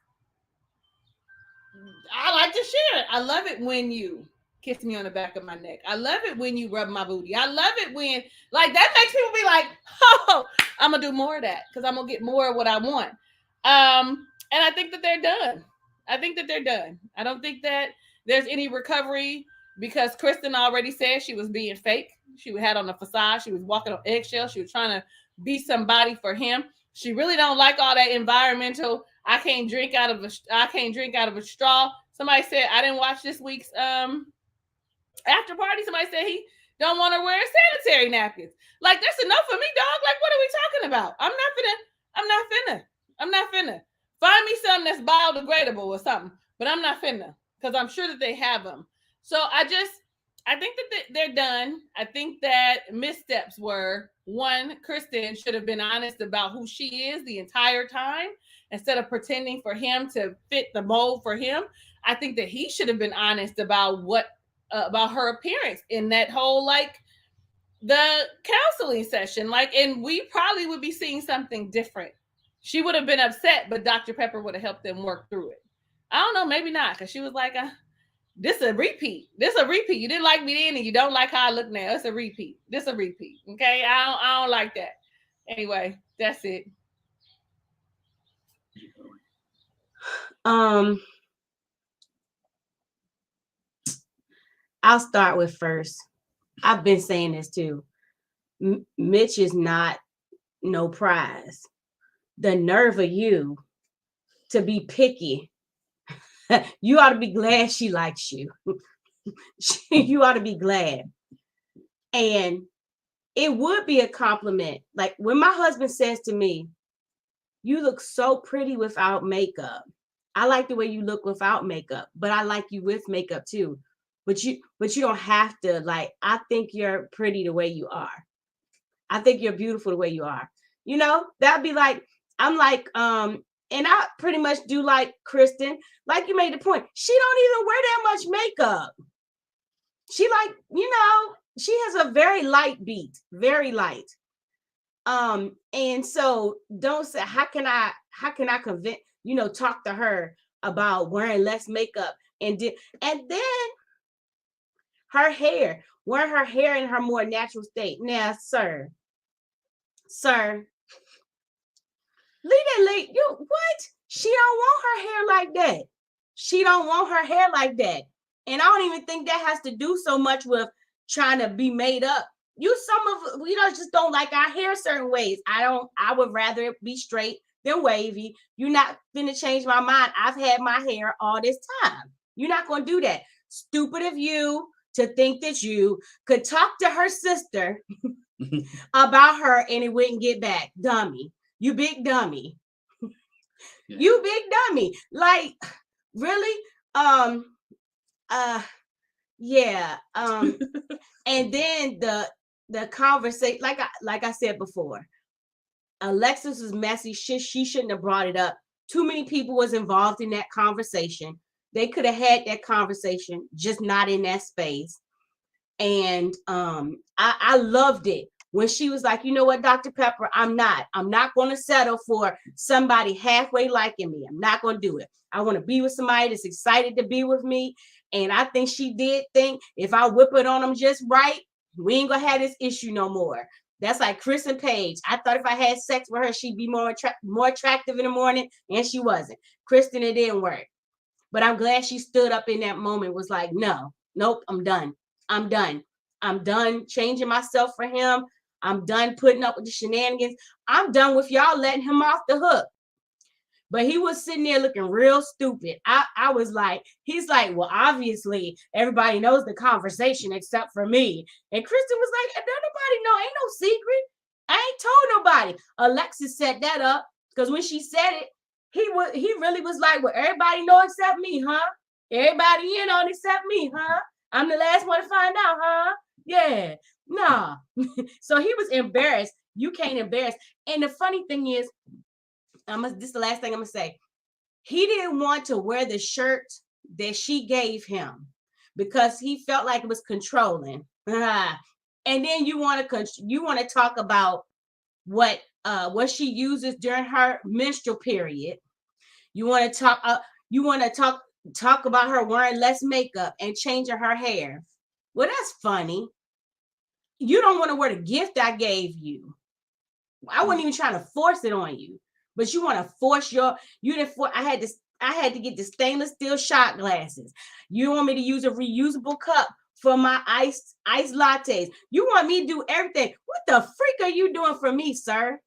I like to share it. I love it when you kiss me on the back of my neck. I love it when you rub my booty. I love it when, like, that makes people be like, oh, I'm gonna do more of that because I'm gonna get more of what I want. And I think that they're done. I don't think that there's any recovery, because Krysten already said she was being fake. She had on a facade. She was walking on eggshells. She was trying to be somebody for him. She really don't like all that environmental. I can't drink out of a straw. Somebody said, I didn't watch this week's after party. Somebody said he don't want to wear sanitary napkins. Like, that's enough for me, dog. Like, what are we talking about? I'm not finna. Find me something that's biodegradable or something, but I'm not finna, because I'm sure that they have them. So I think that they're done. I think that missteps were, one, Krysten should have been honest about who she is the entire time instead of pretending for him to fit the mold for him. I think that he should have been honest about about her appearance in that whole, like, the counseling session. Like, and we probably would be seeing something different. She would have been upset, but Dr. Pepper would have helped them work through it. I don't know, maybe not, because she was like, this a repeat. You didn't like me then, and you don't like how I look now. It's a repeat. This a repeat. Okay, I don't like that. Anyway, that's it. I'll start with first. I've been saying this too. Mitch is not no prize. The nerve of you to be picky. You ought to be glad she likes you. You ought to be glad. And it would be a compliment. Like, when my husband says to me, you look so pretty without makeup. I like the way you look without makeup, but I like you with makeup too. But you don't have to. Like, I think you're pretty the way you are. I think you're beautiful the way you are. You know, that'd be like, I'm like, and I pretty much do like Krysten. Like, you made the point. She don't even wear that much makeup. She, like, you know, she has a very light beat, very light. And so don't say, how can I convince, you know, talk to her about wearing less makeup and then her hair, wear her hair in her more natural state. Now, sir, leave that lady. You what? She don't want her hair like that. She don't want her hair like that. And I don't even think that has to do so much with trying to be made up. We just don't like our hair certain ways. I would rather it be straight than wavy. You're not gonna change my mind. I've had my hair all this time. You're not gonna do that. Stupid of you to think that you could talk to her sister about her and it wouldn't get back. Dummy. You big dummy. Yeah. You big dummy. Like, really? Yeah. And then the conversation, like I said before, Alexis was messy. She shouldn't have brought it up. Too many people was involved in that conversation. They could have had that conversation, just not in that space. And I loved it when she was like, you know what, Dr. Pepper, I'm not going to settle for somebody halfway liking me. I'm not going to do it. I want to be with somebody that's excited to be with me. And I think she did think if I whip it on them just right, we ain't going to have this issue no more. That's like Krysten Page. I thought if I had sex with her, she'd be more attractive in the morning, and she wasn't. Krysten, it didn't work. But I'm glad she stood up in that moment, was like, nope, I'm done. I'm done changing myself for him. I'm done putting up with the shenanigans. I'm done with y'all letting him off the hook. But he was sitting there looking real stupid. I was like, he's like, well, obviously everybody knows the conversation except for me. And Krysten was like, don't nobody know, ain't no secret. I ain't told nobody. Alexis set that up because when she said it, he really was like, well, everybody know except me, huh? Everybody in on except me, huh? I'm the last one to find out, huh? Yeah, nah. So he was embarrassed. You can't embarrass. And the funny thing is, this is the last thing I'm gonna say. He didn't want to wear the shirt that she gave him because he felt like it was controlling. And then you want to talk about what she uses during her menstrual period. You want to talk about her wearing less makeup and changing her hair. Well, that's funny. You don't want to wear the gift I gave you. I wasn't even trying to force it on you. But you want to force I had to get the stainless steel shot glasses. You want me to use a reusable cup for my iced lattes. You want me to do everything. What the freak are you doing for me, sir?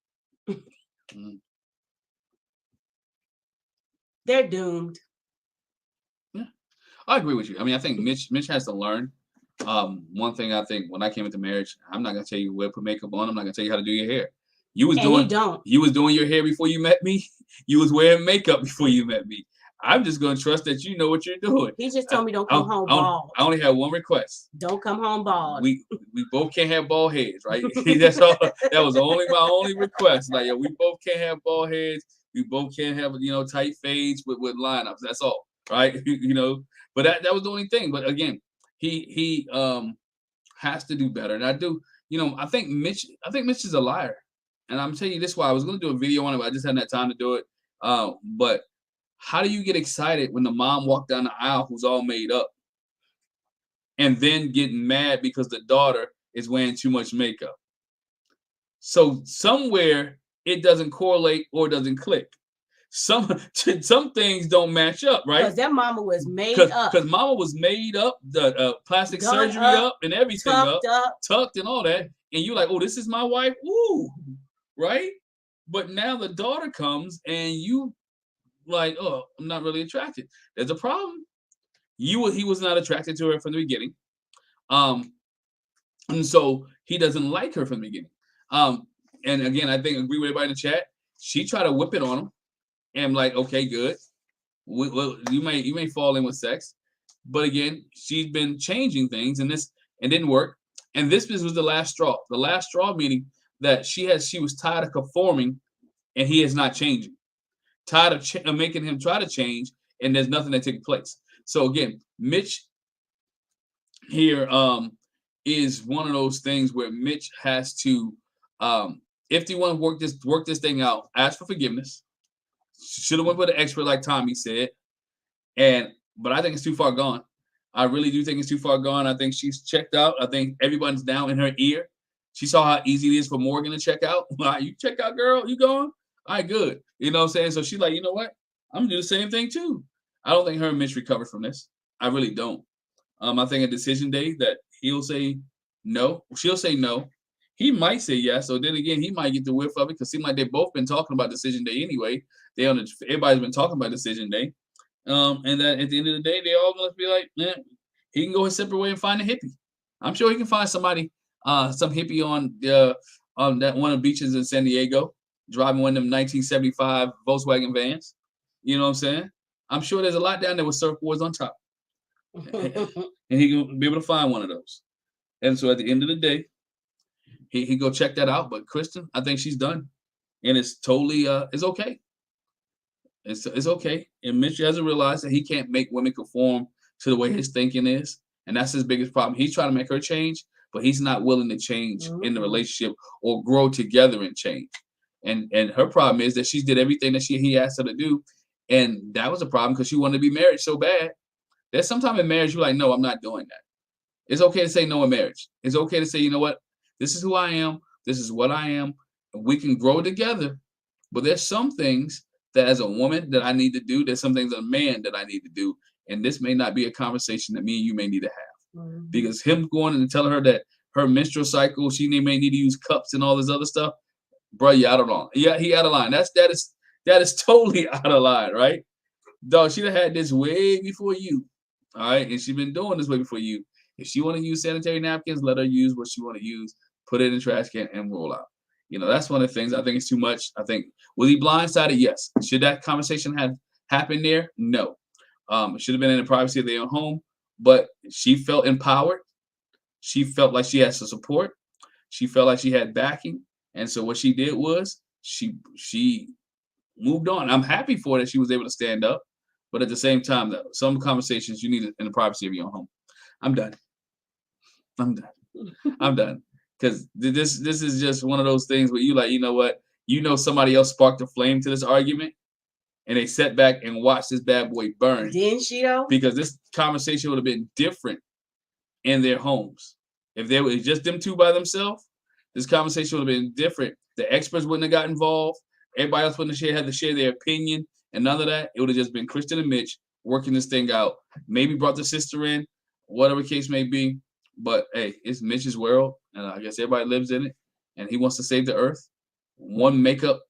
They're doomed. Yeah, I agree with you. I mean, I think Mitch has to learn. One thing I think when I came into marriage, I'm not gonna tell you where to put makeup on. I'm not gonna tell you how to do your hair. You was doing your hair before you met me. You was wearing makeup before you met me. I'm just gonna trust that you know what you're doing. He just told me don't come home bald. I only have one request. Don't come home bald. We both can't have bald heads, right? That's all. That was my only request. Like, we both can't have bald heads. We both can't have tight fades with lineups. That's all, right? But that was the only thing. But again, he has to do better. And I do. I think Mitch is a liar. And I'm telling you this why I was going to do a video on it, but I just hadn't had time to do it. But how do you get excited when the mom walked down the aisle who's all made up and then getting mad because the daughter is wearing too much makeup? So somewhere it doesn't correlate or doesn't click. Some things don't match up, right? Because that mama was made up. Because mama was made up, the plastic surgery up and everything tucked and all that. And you're like, oh, this is my wife? Ooh. Right? But now the daughter comes and you like, oh, I'm not really attracted. There's a problem. He was not attracted to her from the beginning. And so he doesn't like her from the beginning. And again, I think agree with everybody in the chat. She tried to whip it on him. And I'm like, okay, good. Well, you may fall in with sex. But again, she's been changing things and this and didn't work. And this was the last straw. The last straw meaning that she was tired of conforming and he is not changing. Tired of making him try to change and there's nothing that takes place. So again, Mitch here is one of those things where Mitch has to, if you want to work this thing out, ask for forgiveness. Should have went with an expert like Tommy said. But I think it's too far gone. I really do think it's too far gone. I think she's checked out. I think everyone's down in her ear. She saw how easy it is for Morgan to check out. You check out, girl? You going? All right, good. You know what I'm saying? So she's like, you know what? I'm gonna do the same thing too. I don't think her and Mitch recovered from this. I really don't. I think a decision day that he'll say no, she'll say no. He might say yes. So then again, he might get the whiff of it because seem like they've both been talking about decision day anyway. Everybody's been talking about decision day. And that at the end of the day, they all gonna be like, man, he can go his separate way and find a hippie. I'm sure he can find somebody, some hippie on that one of the beaches in San Diego, driving one of them 1975 Volkswagen vans. You know what I'm saying? I'm sure there's a lot down there with surfboards on top. And he can be able to find one of those. And so at the end of the day, he go check that out. But Krysten, I think she's done. And it's totally it's okay. It's okay. And Mitch hasn't realized that he can't make women conform to the way his thinking is. And that's his biggest problem. He's trying to make her change, but he's not willing to change in the relationship or grow together and change. And her problem is that she did everything that he asked her to do. And that was a problem because she wanted to be married so bad. There's sometimes in marriage you're like, no, I'm not doing that. It's okay to say no in marriage. It's okay to say, you know what? This is who I am. This is what I am. We can grow together. But there's some things that as a woman that I need to do. There's some things as a man that I need to do. And this may not be a conversation that me and you may need to have. Because him going and telling her that her menstrual cycle, she may need to use cups and all this other stuff, bro, you out of line. Yeah, he out of line. That is totally out of line, right? Dog, she'd have had this way before you. All right. And she's been doing this way before you. If she want to use sanitary napkins, let her use what she want to use, put it in the trash can and roll out. You know, that's one of the things I think it's too much. I think, was he blindsided? Yes. Should that conversation have happened there? No. It should have been in the privacy of their own home, but she felt empowered. She felt like she had some support. She felt like she had backing. And so what she did was she moved on. I'm happy for her that she was able to stand up. But at the same time, though, some conversations you need in the privacy of your own home. I'm done. I'm done. Because this is just one of those things where you like, you know what? You know somebody else sparked a flame to this argument, and they sat back and watched this bad boy burn. Didn't she though? Because this conversation would have been different in their homes. If they were just them two by themselves, this conversation would have been different. The experts wouldn't have got involved. Everybody else wouldn't have had to share their opinion and none of that. It would have just been Krysten and Mitch working this thing out. Maybe brought the sister in, whatever case may be. But hey, it's Mitch's world, and I guess everybody lives in it. And he wants to save the earth, one makeup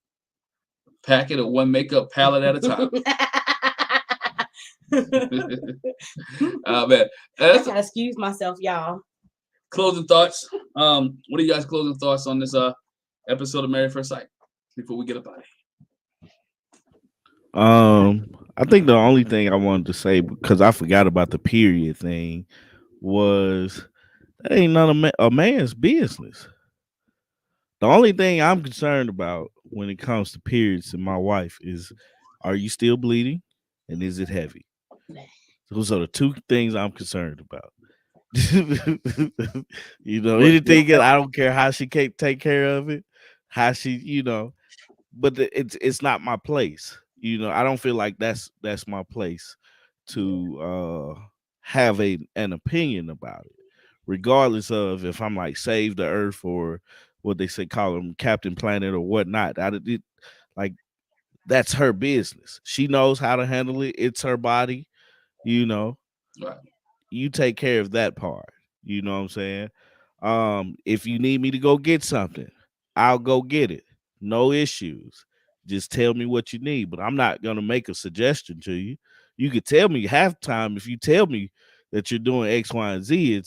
packet or one makeup palette at a time. Man, I gotta excuse myself, y'all. Closing thoughts. What are you guys' closing thoughts on this episode of Married at First Sight before we get up out of here? I think the only thing I wanted to say, because I forgot about the period thing, was that ain't none of a man's business. The only thing I'm concerned about when it comes to periods and my wife is, are you still bleeding, and is it heavy? Those are the two things I'm concerned about. You know, anything else, I don't care how she can't take care of it, how she, you know, but it's not my place. You know, I don't feel like that's my place to have an opinion about it, regardless of if I'm like Save the Earth or what they say, call them Captain Planet or whatnot. Like, that's her business. She knows how to handle it. It's her body, you know. Right. You take care of that part. You know what I'm saying? If you need me to go get something, I'll go get it. No issues. Just tell me what you need. But I'm not gonna make a suggestion to you. You could tell me half time. If you tell me that you're doing X, Y, and Z,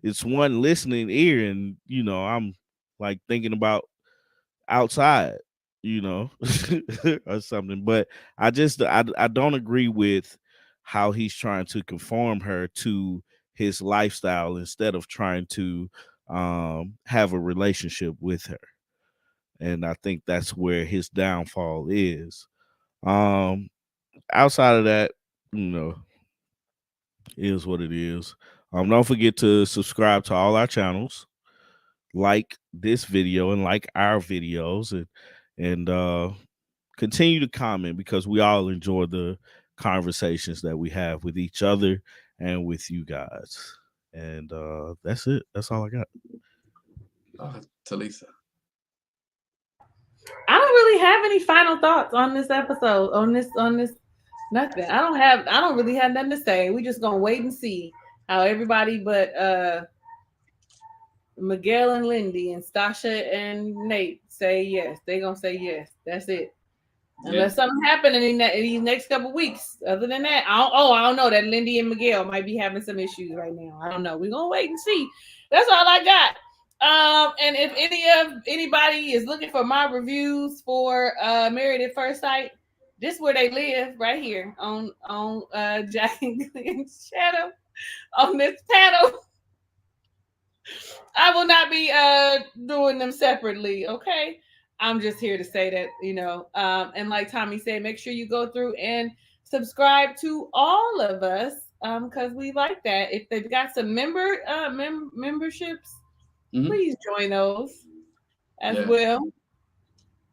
it's one listening ear, and you know, I'm like thinking about outside, you know, or something. But I don't agree with how he's trying to conform her to his lifestyle instead of trying to have a relationship with her. And I think that's where his downfall is. Outside of that, you know, is what it is. Don't forget to subscribe to all our channels, like this video and like our videos, and continue to comment, because we all enjoy the conversations that we have with each other and with you guys. And that's it. That's all I got. Talisa. I don't really have any final thoughts on this episode? On this nothing. I don't really have nothing to say. We just gonna wait and see how everybody but Miguel and Lindy and Stacia and Nate say yes. They gonna say yes. That's it. Unless something happened in these next couple weeks. Other than that, I don't know. That Lindy and Miguel might be having some issues right now. I don't know. We're gonna wait and see. That's all I got. And if anybody is looking for my reviews for Married at First Sight, this is where they live, right here on Jack and Glenn's shadow on this panel. I will not be doing them separately, okay? I'm just here to say that, and like Tommy said, make sure you go through and subscribe to all of us because we like that. If they've got some memberships, please join those as well.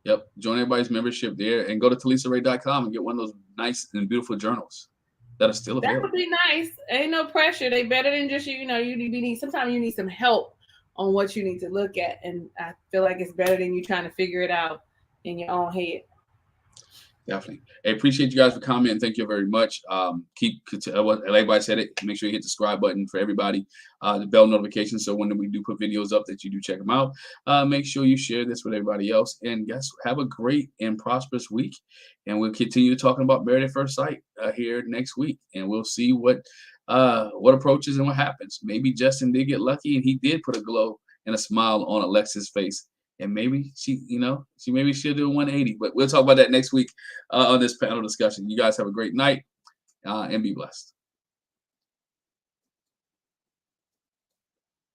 Yep. Join everybody's membership there and go to TalisaRay.com and get one of those nice and beautiful journals that are still available. That would be nice. Ain't no pressure. They better than just, sometimes you need some help on what you need to look at. And I feel like it's better than you trying to figure it out in your own head. Definitely. I appreciate you guys for commenting. Thank you very much. Everybody said it. Make sure you hit the subscribe button for everybody. The bell notification. So when we do put videos up that you do check them out. Make sure you share this with everybody else. And guys, have a great and prosperous week. And we'll continue talking about Married at First Sight here next week. And we'll see what approaches and what happens. Maybe Justin did get lucky and he did put a glow and a smile on Alexis' face. And maybe she'll do a 180, but we'll talk about that next week on this panel discussion. You guys have a great night and be blessed.